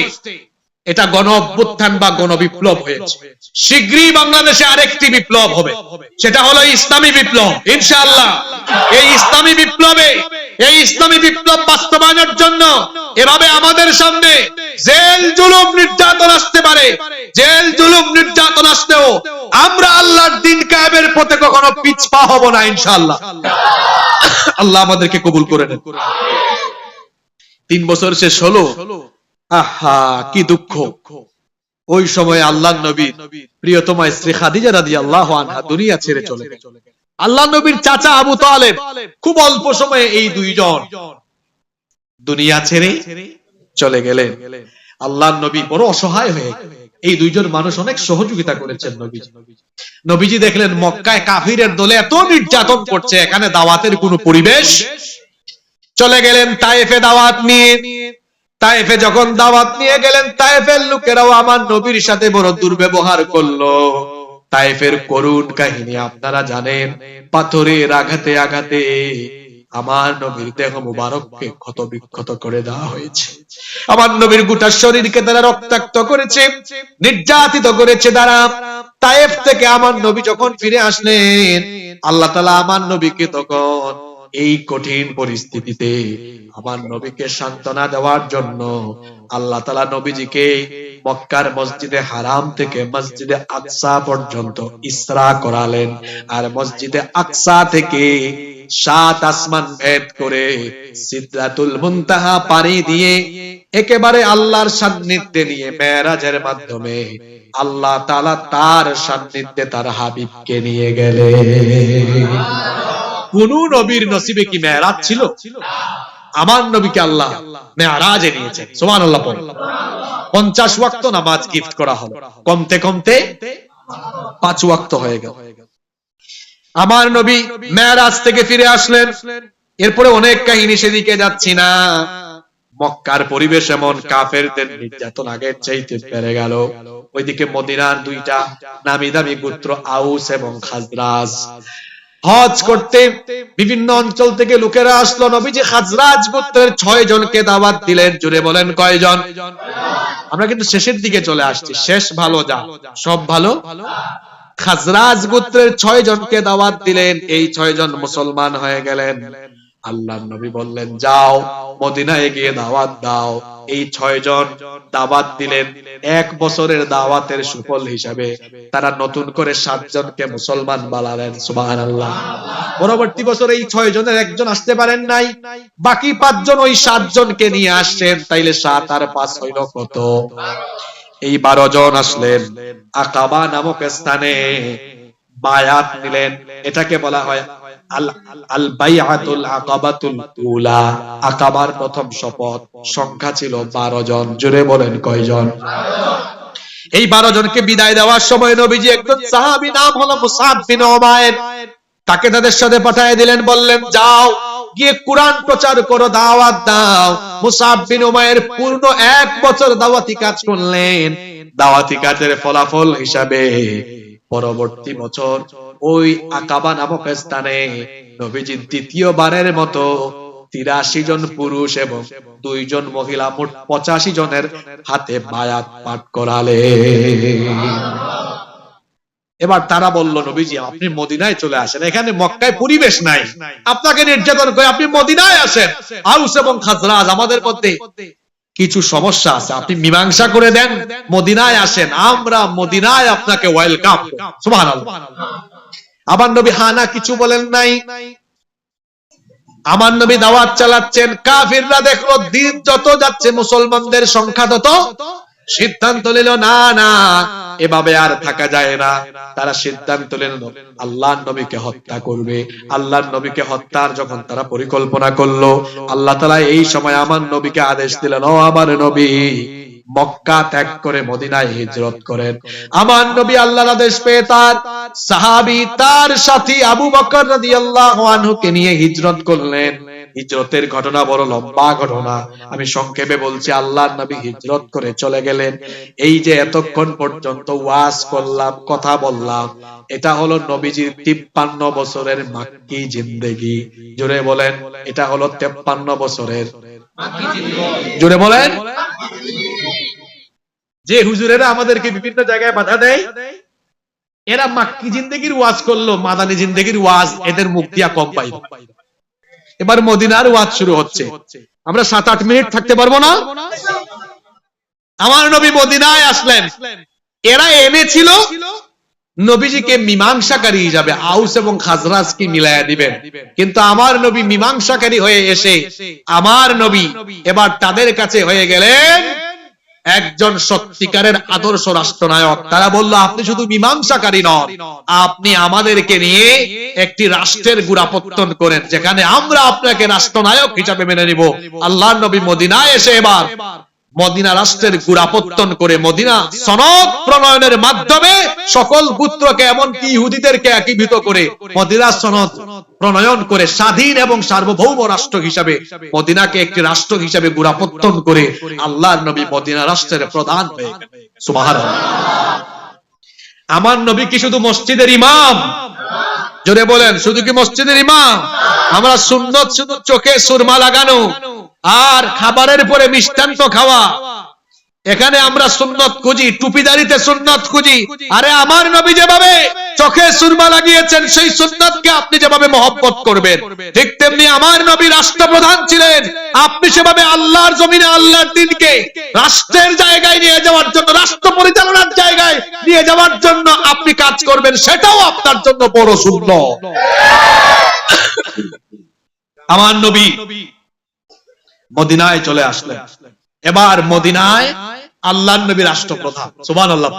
এটা গণ অভ্যুত্থান বা গণবিপ্লব হয়েছে। শীঘ্রই বাংলাদেশে আরেকটি বিপ্লব হবে, সেটা হলো ইসলামী বিপ্লব। ইনশাআল্লাহ এই ইসলামী বিপ্লব বাস্তবায়নের জন্য এভাবে আমাদের সামনে জেল জুলুম নির্যাতন আসতে পারে, জেল জুলুম নির্যাতন আসলেও আমরা আল্লাহর দ্বীন কায়েমের পথে কখনো পিছপা হব না ইনশাআল্লাহ। আল্লাহ আমাদেরকে কবুল করে নেন। 3 বছর শেষ হলো। আহা, কি দুঃখ! ওই সময় আল্লাহর নবীর প্রিয়তমা স্ত্রী খাদিজা রাদিয়াল্লাহু আনহা দুনিয়া ছেড়ে চলে গেলেন। আল্লাহর নবীর চাচা আবু তালেব খুব অল্প সময়ে এই দুইজন দুনিয়া ছেড়ে চলে গেলেন। আল্লাহর নবী বড় অসহায় হয়ে গেলেন। এই দুইজন মানুষ অনেক সহযোগিতা করেছেন নবীজি। নবীজি দেখলেন মক্কায় কাফিরের দলে এত নির্যাতন করছে, এখানে দাওয়াতের কোনো পরিবেশ। চলে গেলেন তায়েফে দাওয়াত নিয়ে। তায়েফে যখন দাওয়াত নিয়ে গেলেন, তায়েফের লোকেরাও আমার নবীর সাথে বড় দুর্ব্যবহার করলো। তায়েফের করুণ কাহিনী আপনারা জানেন। পাথরের আঘাতে আঘাতে আমার নবীর দেহ মুবারককে ক্ষত বিক্ষত করে দেওয়া হয়েছে। আমার নবীর গোটা শরীরকে তারা রক্তাক্ত করেছে, নির্যাতিত করেছে। তারা তায়েফ থেকে আমার নবী যখন ফিরে আসলেন, আল্লাহ তাআলা আমার নবীকে তখন এই কঠিন পরিস্থিতিতে আমার নবীকে সান্ত্বনা দেওয়ার জন্য আল্লাহ তাআলা নবীজিকে মক্কার মসজিদে হারাম থেকে মসজিদে আকসা পর্যন্ত ইসরা করালেন। আর মসজিদে আকসা থেকে 7 আসমান ভেদ করে সিদরাতুল মুনতাহা পাড়ি দিয়ে একেবারে আল্লাহর সান্নিধ্যে নিয়ে মেরাজের মাধ্যমে আল্লাহ তাআলা তার সান্নিধ্যে তার হাবিবকে নিয়ে গেলেন। কোন নবীর নসিবে কি মেরাজ ছিল? আমার নবীকে আল্লাহ মেরাজে নিয়েছেন। সুবহানাল্লাহ। 50 ওয়াক্ত নামাজ গিফট করা হলো, কমতে কমতে 5 ওয়াক্ত হয়ে গেল। আমার নবী মেরাজ থেকে ফিরে আসলেন। এরপরে অনেক কাহিনী, সেদিকে যাচ্ছি না। মক্কার পরিবেশ এমন, কাফেরদের নির্যাতন আগের চাইতে বেড়ে গেল। ওইদিকে মদিনার 2টা নামি দামি গোত্র আউস এবং খাজরাজ হজ করতে বিভিন্ন অঞ্চল থেকে লোকেরা আসলো। নবীজি খাজরাজ গোত্রের 6 জনকে দাওয়াত দিলেন। জুড়ে বলেন কয়জন? আমরা কিন্তু শেষের দিকে চলে আসছি, শেষ ভালো যা সব ভালো। খাজরাজ গোত্রের 6 জনকে দাওয়াত দিলেন। এই 6 জন মুসলমান হয়ে গেলেন। আল্লাহর নবী বললেন, যাও মদিনায় গিয়ে দাওয়াত দাও। এই 6 জন দাওয়াত দিলেন। 1 বছরের দাওয়াতের সুফল হিসাবে তারা নতুন করে 7 জনকে মুসলমান বানালেন। সুবহানাল্লাহ। পরবর্তী বছর এই 6 জনের একজন আসতে পারেন নাই, বাকি 5 জন ওই 7 জনকে নিয়ে আসছেন। তাইলে 7 আর 5 হইল কত? এই 12 জন আসলেন। আকাবা নামক স্থানে বায়াত নিলেন। এটাকে বলা হয় আল বাইআতুল আকাবাতুল উলা, আকাবার প্রথম শপথ, সংখ্যা ছিল 12 জন। জোরে বলেন কয়জন? এই 12 জনকে বিদায় দেওয়ার সময় নবীজি একজন সাহাবী নাম হলো মুসআব বিন উমাইর, তাকে তাদের সাথে পাঠিয়ে দিলেন, বললেন যাও গিয়ে কুরআন প্রচার করো, দাওয়াত দাও। মুসআব বিন উমাইর পূর্ণ 1 বছর দাওয়াতি কাজ করলেন। দাওয়াতি কাজের ফলাফল হিসাবে পরবর্তী বছর ওই আকাবা নামক স্থানে নবীজি দ্বিতীয়বারের মতো 83 জন পুরুষ এবং 2 জন মহিলা, মোট 85 জনের হাতে বায়াত পাঠ করালেন। এবার তারা বলল, নবীজি আপনি মদিনায় চলে আসেন, এখানে মক্কায় পরিবেশ নাই, আপনাকে নির্যাতন করে, আপনি মদিনায় আসেন। আউস এবং খাজরাজ আমাদের মধ্যে কিছু সমস্যা আছে, আপনি মীমাংসা করে দেন, মদিনায় আসেন, আমরা মদিনায় আপনাকে ওয়েলকাম। সুবহানাল্লাহ। আমার নবী হানা কিছু বলেন নাই। আমার নবী দাওয়াত চালাচ্ছেন, কাফিররা দেখলো দিন যত যাচ্ছে মুসলমানদের সংখ্যা তত সিদ্ধান্ত নিল না না এভাবে আর থাকা যায় না। তারা সিদ্ধান্ত নিল আল্লাহর নবীকে হত্যা করবে। আল্লাহর নবীকে হত্যার যখন তারা পরিকল্পনা করলো, আল্লাহ তাআলা এই সময় আমার নবীকে আদেশ দিলেন, ও আমার নবী মক্কা ত্যাগ করে মদিনায় হিজরত করেন। আমার নবী আল্লাহর আদেশ পেয়ে তার সাহাবী, তার সাথী আবু বকর রাদিয়াল্লাহু আনহুকে নিয়ে হিজরত করলেন। হিজরতের ঘটনা বড় লম্বা ঘটনা, আমি সংক্ষেপে বলছি। আল্লাহর নবী হিজরত করে চলে গেলেন। এই যে এতক্ষণ পর্যন্ত ওয়াজ করলাম, কথা বললাম, এটা হলো নবীজির 53 বছরের মাক্কি জিন্দেগি। জোরে বলেন, এটা হলো 53 বছরের মাক্কি জিন্দেগি। জোরে বলেন। যে হুজুরেরা আমাদেরকে বিভিন্ন জায়গায় বাধা দেয়, এরা মাক্কি জিন্দেগির ওয়াজ করলো, মাদানী জিন্দেগির ওয়াজ এদের মুখ দিয়া কম পাই। এবার মদিনার ওয়াজ শুরু হচ্ছে, আমরা 7-8 মিনিট থাকতে পারবো না। আমার নবী মদিনায় আসলেন, এরা এনেছিল নবীজিকে মীমাংসাকারী হিসাবে, আউস এবং খাজরাজকে মিলায়া দিবেন, কিন্তু আমার নবী মীমাংসাকারী হয়ে এসে আমার নবী এবার তাদের কাছে হয়ে গেলেন একজন সত্যিকারের আদর্শ রাষ্ট্রনায়ক। তারা বলল, আপনি শুধু মীমাংসাকারী নন, আপনি আমাদেরকে নিয়ে একটি রাষ্ট্রের গোড়াপত্তন করেন, যেখানে আমরা আপনাকে রাষ্ট্রনায়ক হিসাবে মেনে নিব। আল্লাহর নবী মদিনায় এসে এবার মদিনা রাষ্ট্রের গোড়াপত্তন করে মদিনা সনদ প্রণয়নের মাধ্যমে সকল গোত্রকে এমনকি ইহুদিদেরকে একীভূত করে মদিনা সনদ প্রণয়ন করে স্বাধীন এবং সার্বভৌম রাষ্ট্র হিসাবে মদিনাকে একটি রাষ্ট্র হিসাবে গোড়াপত্তন করে আল্লাহর নবী মদিনা রাষ্ট্রের প্রধান হয়ে গেলেন। সুবহানাল্লাহ। আমার নবী কি শুধু মসজিদের ইমাম? জোরে বলেন, শুধু কি মসজিদের ইমাম? আমরা সুন্নত শুধু চোখে সুরমা লাগানো আর খাবারের পরে মিষ্টান্ন খাওয়া, এখানে আমরা সুন্নত খুঁজি, টুপিদারিতে সুন্নত খুঁজি। আরে আমার নবী যেভাবে চোখে সুরমা লাগিয়েছেন, সেই সুন্নতকে আপনি যেভাবে মহব্বত করবেন, ঠিক তেমনি আমার নবী রাষ্ট্রপ্রধান ছিলেন, আপনি সেভাবে আল্লাহর জমিনে আল্লাহর দ্বীনকে রাষ্ট্রের জায়গায় নিয়ে যাওয়ার জন্য, রাষ্ট্র পরিচালনার জায়গায় নিয়ে যাওয়ার জন্য আপনি কাজ করবেন, সেটাও আপনার জন্য বড় সুন্নত। আমার নবী মদিনায় চলে আসলেন। এবার মদিনায় আল্লাহর নবী রাষ্ট্রপ্রধান। সুবহানাল্লাহ।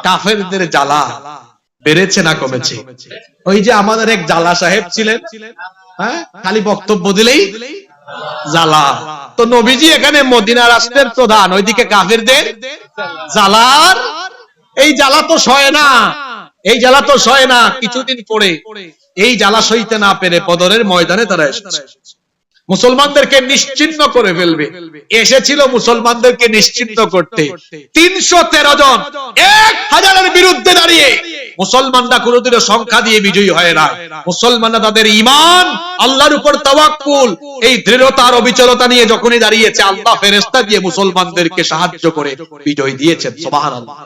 কাফেরদের জ্বালা বেড়েছে না কমেছে? ওই যে আমাদের এক জ্বালা সাহেব ছিলেন, হ্যাঁ, খালি বক্তব্য দিলেই জ্বালা। তো নবীজি এখানে মদিনা রাষ্ট্রের প্রধান, ওইদিকে কাফেরদের জ্বালার এই জ্বালা তো সয় না, এই জ্বালা তো সয় না। কিছুদিন পরে এই জ্বালা সইতে না পেরে বদরের ময়দানে তারা এসেছে, মুসলমানদেরকে নিশ্চিহ্ন করে ফেলবে। এসেছিল মুসলমানদেরকে নিশ্চিহ্ন করতে। 313 জন 1000-এর বিরুদ্ধে দাঁড়িয়ে মুসলমানরা কোনোদিনও সংখ্যা দিয়ে বিজয়ী হয় না। মুসলমানরা তাদের ঈমান, আল্লাহর উপর তাওয়াক্কুল, এই দৃঢ়তার অবিচলতা নিয়ে যখনই দাঁড়িয়েছে, আল্লাহ ফেরেশতা দিয়ে মুসলমানদেরকে সাহায্য করে বিজয় দিয়েছেন। সুবহানাল্লাহ।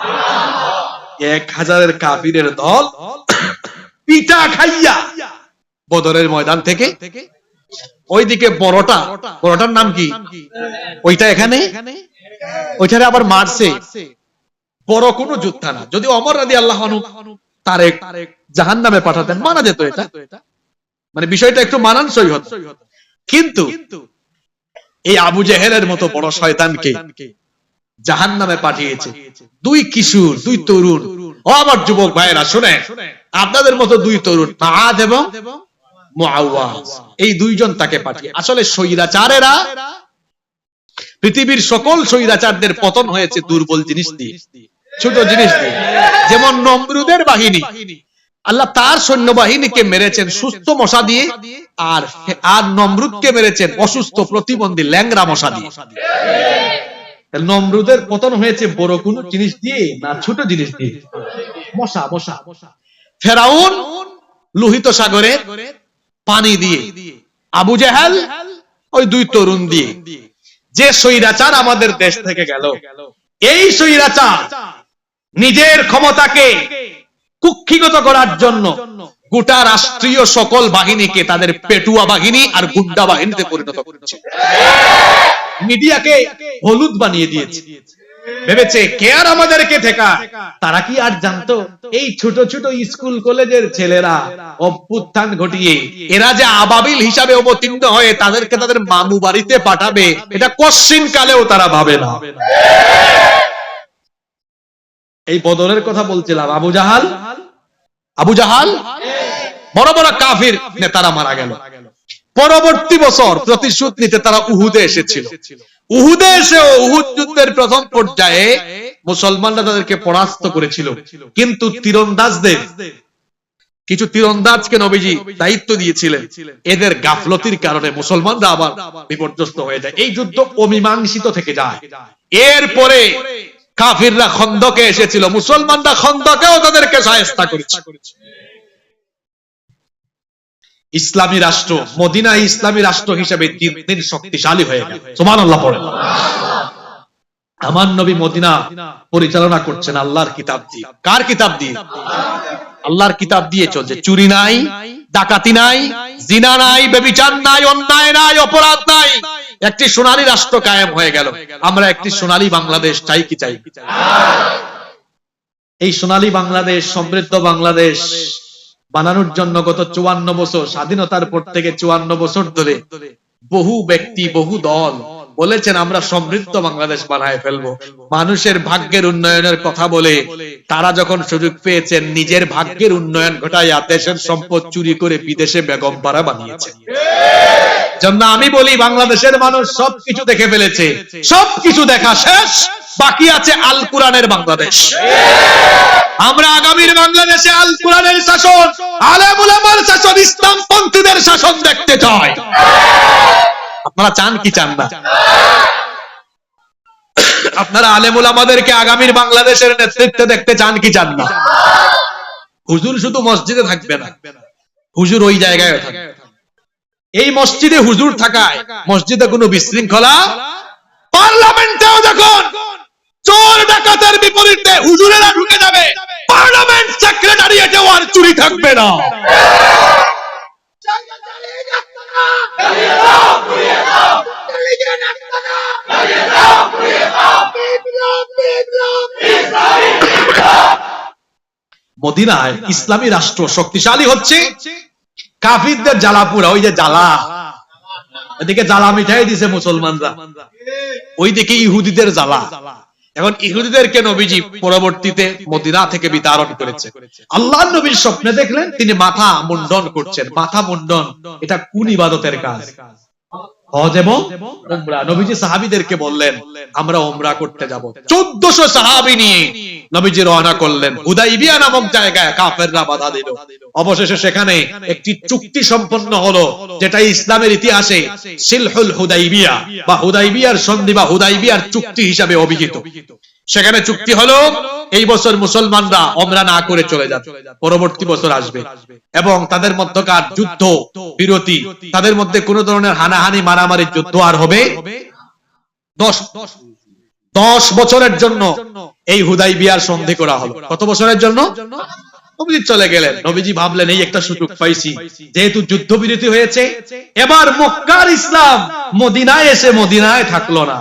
1000-এর কাফিরের দল পিটা খাইয়া বদরের ময়দান থেকে ওইদিকে বড়টার নাম কি, ওইটা এখানে, ওইটারে আবার মারছে। বড় কোনো যোদ্ধা না। যদি ওমর রাদিয়াল্লাহু আনহু তারেক জাহান্নামে পাঠাতেন, মানা যেত, এটা মানে বিষয়টা একটু মানানসই হতো। কিন্তু এই আবু জেহেলের মতো বড় শয়তানকে জাহান্নামে পাঠিয়েছে। 2 কিশোর, 2 তরুণ ও আমার যুবক ভাইয়েরা শুনে, আপনাদের মতো দুই তরুণ মাআদ এবং মুআওয়াজ, এই দুইজন তাকে পাঠিয়ে। আসলে স্বৈরাচারেরা, পৃথিবীর সকল স্বৈরাচারদের পতন হয়েছে দুর্বল জিনিস দিয়ে, ছোট জিনিস দিয়ে। যেমন নমরুদের বাহিনী, আল্লাহ তার সৈন্যবাহিনীকে মেরেছেন সুস্থ মশা দিয়ে, আর নমরুদকে মেরেছেন অসুস্থ প্রতিবন্ধী ল্যাংড়া মশা দিয়ে। নমরুদের পতন হয়েছে বড় কোন জিনিস দিয়ে না ছোট জিনিস দিয়ে? মশা। ফেরাউন লোহিত সাগরে পানি দিয়ে, আবু জেহেল ওই দুই তরুণ দিয়ে। যে স্বৈরাচার আমাদের দেশ থেকে গেল, এই স্বৈরাচার নিজের ক্ষমতাকে কুক্ষিগত করার জন্য গোটা রাষ্ট্রীয় সকল বাহিনীকে তাদের পেটুয়া বাহিনী আর গুন্ডা বাহিনীতে পরিণত করেছে। মিডিয়াকে হলুদ বানিয়ে দিয়েছে, ভেবেছে কে আর আমাদেরকে ঠেকা। তারা কি আর জানতো এই ছোট ছোট স্কুল কলেজের ছেলেরা অভ্যুত্থান ঘটিয়ে এরা যে আবাবিল হিসাবে অবতীর্ণ হয়ে তাদেরকে তাদের মামু বাড়িতে পাঠাবে, এটা কোশ্চিন কালেও তারা ভাবে না। এই বদরের কথা বলছিলাম, আবু জাহাল বড় বড় কাফির নেতারা মারা গেল। পরবর্তী বছর প্রতিশোধ নিতে তারা উহুদে এসেছিল। উহুদে এসেও উহুদ যুদ্ধের প্রথম পর্যায়ে মুসলমানরা তাদেরকে পরাস্ত করেছিল, কিন্তু কিছু তীরন্দাজকে নবীজি দায়িত্ব দিয়েছিলেন। এদের গাফলতির কারণে মুসলমানরা আবার বিপর্যস্ত হয়ে যায়, এই যুদ্ধ অমীমাংসিত থেকে যায়। এরপরে কাফিররা খন্দকে এসেছিল, মুসলমানরা খন্দকেও তাদেরকে শায়েস্তা করেছে। ইসলামী রাষ্ট্র মদিনা ইসলামী রাষ্ট্র হিসেবে দিন দিন শক্তিশালী হয়ে গেল। সুবহানাল্লাহ পড়েন। আমার নবী মদিনা পরিচালনা করছেন আল্লাহর কিতাব দিয়ে। কার কিতাব দিয়ে? আল্লাহর কিতাব দিয়ে চলছে। চুরি নাই, ডাকাতি নাই, জিনা নাই, ব্যভিচার নাই, অন্যায় নাই, অপরাধ নাই। একটি সোনালী রাষ্ট্র কায়েম হয়ে গেল। আমরা একটি সোনালী বাংলাদেশ চাই কি চাই? এই সোনালী বাংলাদেশ, সমৃদ্ধ বাংলাদেশ বানানোর জন্য গত 54 বছর, স্বাধীনতার পর থেকে 54 বছর ধরে বহু ব্যক্তি, বহু দল বলেছেন আমরা সমৃদ্ধ বাংলাদেশ বানায় ফেলবো। মানুষের ভাগ্যের উন্নয়নের কথা বলে তারা যখন সুযোগ পেয়েছেন নিজের ভাগ্যের উন্নয়ন ঘটাইয়া দেশের সম্পদ চুরি করে বিদেশে বেগম পাড়া বানিয়েছে। জন্য আমি বলি বাংলাদেশের মানুষ সবকিছু দেখে ফেলেছে, সবকিছু দেখা শেষ, বাকি আছে আল কোরআনের বাংলাদেশ। আমরা আগামীর বাংলাদেশে আল কোরআনের শাসন, আলেম উলামার শাসন, ইসলামপন্থীদের শাসন দেখতে চাই। আপনারা চান কি চান না? আপনারা আলেম উলামাদেরকে আগামীর বাংলাদেশের নেতৃত্বে দেখতে চান কি চান না? হুজুর শুধু মসজিদে থাকবে না, হুজুর ওই জায়গায় থাকবে। এই মসজিদে হুজুর থাকায় মসজিদে কোনো বিশৃঙ্খলা, পার্লামেন্টেও যখন চোর ডাকাতের বিপরীতে হুজুরেরা ঢুকে যাবে, পার্লামেন্ট সেক্রেটারিয়েটেও আর চুরি থাকবে না। মদিনায় ইসলামী রাষ্ট্র শক্তিশালী হচ্ছে, কাফিরদের জ্বালাপুরা, ওই যে জ্বালা, এদিকে জ্বালা মিঠাই দিছে মুসলমানরা, ওইদিকে ইহুদিদের জ্বালা। এখন ইহুদিদেরকে নবীজি পরবর্তীতে মদিনা থেকে বিতাড়ন করেছে। আল্লাহর নবীর স্বপ্নে দেখলেন তিনি মাথা মুন্ডন করছেন। মাথা মুন্ডন এটা কোন ইবাদতের কাজ? হজ এবং উমরা। নবীজি সাহাবীদেরকে বললেন আমরা উমরা করতে যাব। 1400 সাহাবী নিয়ে নবীজি রওনা করলেন। হুদাইবিয়া নামক জায়গায় কাফেররা বাধা দিল। অবশেষে সেখানে একটি চুক্তি সম্পন্ন হলো, যেটা ইসলামের ইতিহাসে সিলহুল হুদাইবিয়া বা হুদাইবিয়ার সন্ধি বা হুদাইবিয়ার চুক্তি হিসাবে অভিহিত। সেখানে চুক্তি হলো এই বছর মুসলমানরা উমরা না করে চলে যাবে, পরবর্তী বছর আসবে, এবং তাদের মধ্যকার যুদ্ধ বিরতি, তাদের মধ্যে কোন ধরনের হানাহানি মারামারি যুদ্ধ আর হবে 10 বছরের জন্য এই হুদাইবিয়ার সন্ধি করা হলো। কত বছরের জন্য? নবীজি চলে গেলেন। নবীজি ভাবলেন এই একটা সুযোগ পাইছি, যেহেতু যুদ্ধবিরতি হয়েছে, এবার মক্কার ইসলাম মদিনায় এসে মদিনায় থাকলো না।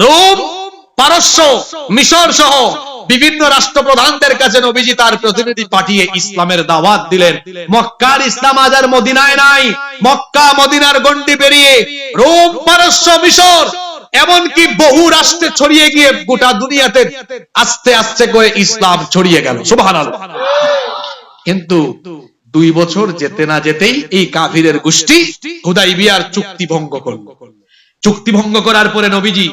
রোম, পারস্য, মিশর সহ বিভিন্ন রাষ্ট্রপ্রধানদের কাছে নবীজি তার প্রতিনিধি পাঠিয়ে ইসলামের দাওয়াত দিলেন। মক্কার ইসলাম আজ আর মদিনায় নাই। মক্কা মদিনার গণ্ডি পেরিয়ে রোম, পারস্য, মিশর এমনকি বহু রাষ্ট্রে ছড়িয়ে গিয়ে গোটা দুনিয়াতে আস্তে আস্তে করে ইসলাম ছড়িয়ে গেল। সুবহানাল্লাহ। কিন্তু 2 বছর যেতে না যেতেই এই কাফিরের গোষ্ঠী হুদাইবিয়ার চুক্তি ভঙ্গ করল। চুক্তি ভঙ্গ করার পরে নবীজি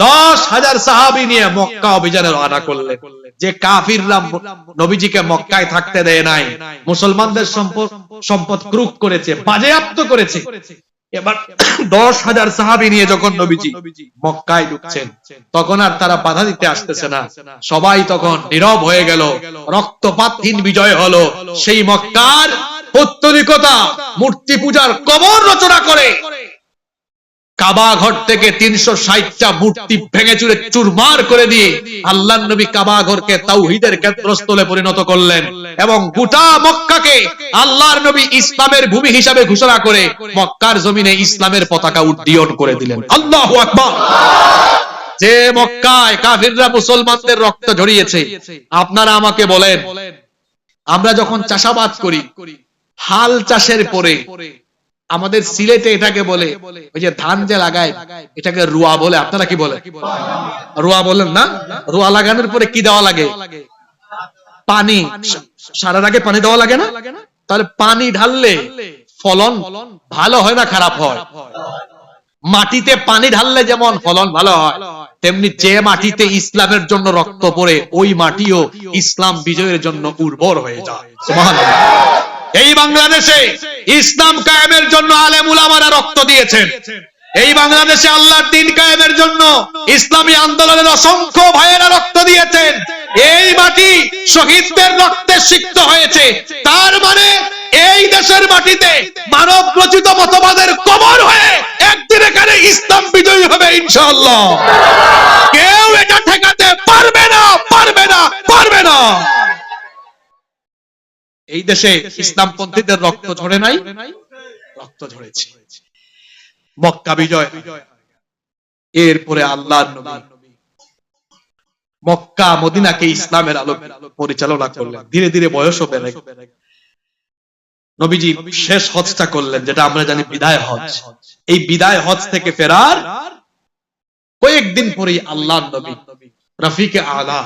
10,000 সাহাবী নিয়ে মক্কা অভিযানে রওনা করলেন। যে কাফিররা নবীজিকে মক্কায় থাকতে দেয় নাই, মুসলমানদের সম্পদ ক্রুক করেছে, বাজেয়াপ্ত করেছে, এবার 10,000 সাহাবী নিয়ে যখন নবীজি মক্কায় ঢুকছেন, তখন আর তারা বাধা দিতে আসতেছে না। সবাই তখন নীরব হয়ে গেল। রক্তপাতহীন বিজয় হলো। সেই মক্কার পৌত্তলিকতা মূর্তি পূজার কবর রচনা করে কাবা ঘর থেকে 360টা মূর্তি ভেঙে চুরে চুরমার করে দিয়ে আল্লাহর নবী কাবা ঘরকে তাওহীদের কেন্দ্রস্থলে পরিণত করলেন এবং গোটা মক্কাকে আল্লাহর নবী ইসলামের ভূমি হিসাবে ঘোষণা করে মক্কার জমিনে ইসলামের পতাকা উড্ডীয়ন করে দিলেন। আল্লাহু আকবার। যে মক্কায় কাফিররা মুসলমানদের রক্ত ঝরিয়েছে, আপনারা আমাকে বলেন, আমরা যখন চাষাবাদ করি, হাল চাষের পরে আমাদের সিলেটে এটাকে বলে, ওই যে ধান যে লাগায় এটাকে রুয়া বলে, আপনারা কি বলে? রুয়া বলেন না? রুয়া লাগানোর পরে কি দেওয়া লাগে? পানি। সারার আগে পানি দেওয়া লাগে না? তাহলে পানি ঢাললে ফলন ভালো হয় না খারাপ হয়? মাটিতে পানি ঢাললে যেমন ফলন ভালো হয়, তেমনি যে মাটিতে ইসলামের জন্য রক্ত পড়ে ওই মাটিও ইসলাম বিজয়ের জন্য উর্বর হয়ে যায়। সুবহানাল্লাহ। এই বাংলাদেশে ইসলাম কায়েমের জন্য আলেম উলামারা রক্ত দিয়েছেন। এই বাংলাদেশে আল্লাহর দ্বীন কায়েমের জন্য ইসলামী আন্দোলনের অসংখ্য ভাইয়েরা রক্ত দিয়েছেন। এই মাটি শহীদদের রক্তে সিক্ত হয়েছে। তার মানে এই দেশের মাটিতে মানব রচিত মতবাদের কবর হয়ে একদিন এখানে ইসলাম বিজয়ী হবে ইনশাআল্লাহ। কেউ এটা ঠেকাতে পারবে না, পারবে না, পারবে না। এই দেশে ইসলামপন্থীদের রক্ত ঝরে নাই, রক্ত ঝরেছে। মক্কা বিজয়, এরপরে আল্লাহর নবী মক্কা মদিনাকে ইসলামের আলো পরিচালনা করলেন। ধীরে ধীরে বয়সও বেড়ে গেল। নবীজি শেষ হজটা করলেন, যেটা আমরা জানি বিদায় হজ। এই বিদায় হজ থেকে ফেরার কয়েকদিন পরেই আল্লাহর নবী রফিকে আলা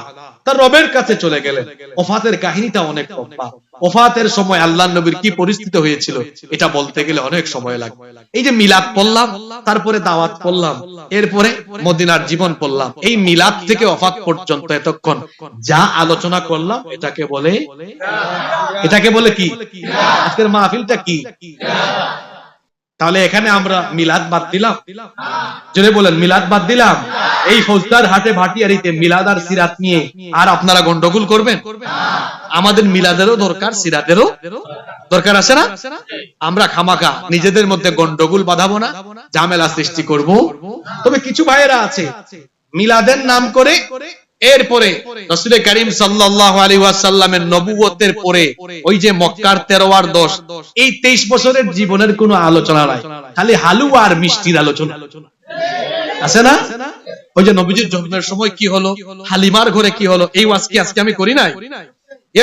তার রবের কাছে চলে গেলেন। ওফাতের কাহিনীটা অনেক লম্বা। ওফাতের সময় আল্লাহর নবীর কি পরিস্থিতি হয়েছিল এটা বলতে গেলে অনেক সময় লাগবে। এই যে মিলাদ পড়লাম, তারপরে দাওয়াত পড়লাম, এরপরে মদিনার জীবন পড়লাম, এই মিলাদ থেকে ওফাত পর্যন্ত এতক্ষণ যা আলোচনা করলাম এটাকে বলে কি? আজকের মাহফিলটা কি? তাহলে এখানে আমরা মিলাদ বাদ দিলাম? জোরে বলেন, মিলাদ বাদ দিলাম? এই ফৌজদার হাটে ভাটিয়ারিতে মিলাদ আর সিরাত নিয়ে আর আপনারা গন্ডগোল করবেন? আমাদের মিলাদেরও দরকার, সিরাতেরও দরকার আছে না? আমরা খামাখা নিজেদের মধ্যে গন্ডগোল বাঁধাবো না, ঝামেলা সৃষ্টি করব। তবে কিছু ভাইয়েরা আছে মিলাদের নাম করে এরপরে রাসূল করিম সাল্লাল্লাহু আলাইহি ওয়াসাল্লামের নবুয়তের পরে ওই যে মক্কার 13 আর 10 এই 23 বছরের জীবনের কোনো আলোচনা নাই, খালি হালুয়া আর মিষ্টির আলোচনা আছে না? ওই যে নবীজির জন্মের সময় কি হলো, হালিমার ঘরে কি হলো, এই ওয়াজ কি আজকে আমি করি নাই?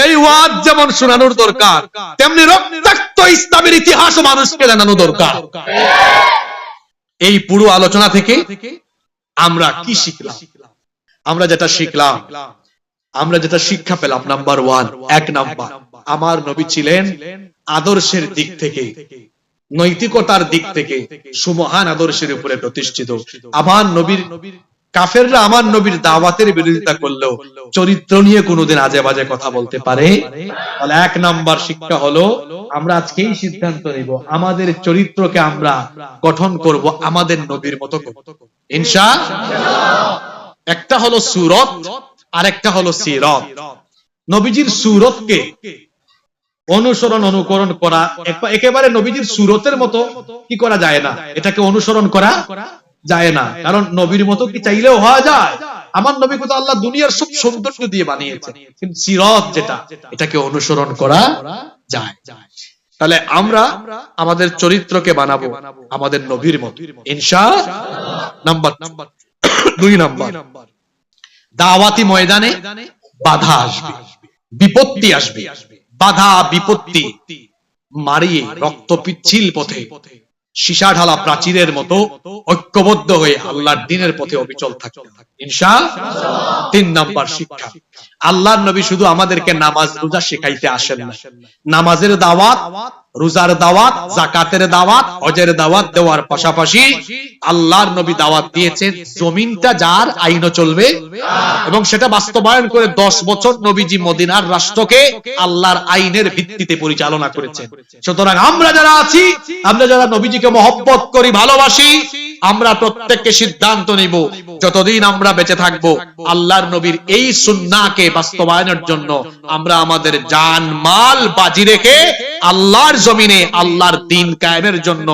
এই ওয়াজ যেমন শোনানোর দরকার, তেমনি রক্তাক্ত ইসলামের ইতিহাস মানুষকে জানানো দরকার। এই পুরো আলোচনা থেকে আমরা কি শিখলাম? আমরা যেটা শিখলাম, আমরা যেটা শিক্ষা পেলাম, নাম্বার 1, 1 নাম্বার, আমার নবী ছিলেন আদর্শের দিক থেকে, নৈতিকতার দিক থেকে সুমহান আদর্শের উপরে প্রতিষ্ঠিত। আমার নবীর কাফেররা আমার নবীর দাওয়াতের বিরোধিতা করলেও চরিত্র নিয়ে কোনোদিন আজে বাজে কথা বলতে পারে। তাহলে 1 নাম্বার শিক্ষা হলো, আমরা আজকেই সিদ্ধান্ত নিব আমাদের চরিত্রকে আমরা গঠন করব আমাদের নবীর মতো ইনশাআল্লাহ। একটা হলো সুরত আর একটা হলো সিরাত। নবীজির সুরতকে অনুকরণ করা একেবারে নবীজির সুরতের মতো কি করা যায় না, এটাকে অনুসরণ করা যায় না। কারণ নবীর মতো কি চাইলেও হওয়া যায়? আমার নবীকে তো আল্লাহ দুনিয়ার সব সৌন্দর্য দিয়ে বানিয়েছে, কিন্তু সিরাত যেটা, এটাকে অনুসরণ করা যায়। তাহলে আমরা আমাদের চরিত্রকে বানাবো আমাদের নবীর মতো ইনশাআল্লাহ। নাম্বার 2 নাম্বার, দাওয়াতি ময়দানে বাধা আসবে, বিপত্তি আসবে। বাধা বিপত্তি মারিয়ে রক্ত পিচ্ছিল পথে সীসা ঢালা প্রাচীরের মতো ঐক্যবদ্ধ হয়ে আল্লাহর দ্বীনের পথে অবিচল থাকতে হবে ইনশাআল্লাহ। 3 নাম্বার শিক্ষা, আল্লাহর নবী শুধু আমাদেরকে নামাজ রোজা শেখাইতে আসেন না, নামাজের দাওয়াত, রোজার দাওয়াত, যাকাতের দাওয়াত, হজের দাওয়াত দেওয়ার পাশাপাশি আল্লাহর নবী দাওয়াত দিয়েছেন জমিনটা যার আইনে চলবে, এবং সেটা বাস্তবায়ন করে 10 বছর নবীজি মদিনার রাষ্ট্রকে আল্লাহর আইনের ভিত্তিতে পরিচালনা করেছেন। সুতরাং আমরা যারা আছি, আমরা যারা নবীজিকে মহব্বত করি, ভালোবাসি, আমরা প্রত্যেককে সিদ্ধান্ত নিব যতদিন আমরা বেঁচে থাকব আল্লাহর নবীর এই সুন্নাহকে বাস্তবায়নের জন্য আমরা আমাদের জান মাল বাজি রেখে আল্লাহর জমিনে আল্লাহর দ্বীন কায়েমের জন্য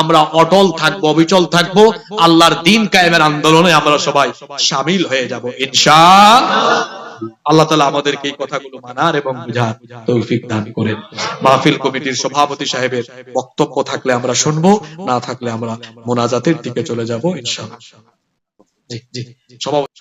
আমরা অটল থাকব, অবিচল থাকব। আল্লাহর দ্বীন কায়েমের আন্দোলনে আমরা সবাই শামিল হয়ে যাব ইনশাআল্লাহ। আল্লাহ তাআলা আমাদেরকে এই কথাগুলো মানার এবং বুঝার তৌফিক দান করেন। মাহফিল কমিটির সভাপতি সাহেবের বক্তব্য থাকলে আমরা শুনবো, না থাকলে আমরা মোনাজাতের দিকে চলে যাব ইনশাআল্লাহ। জি জি, সভাপতি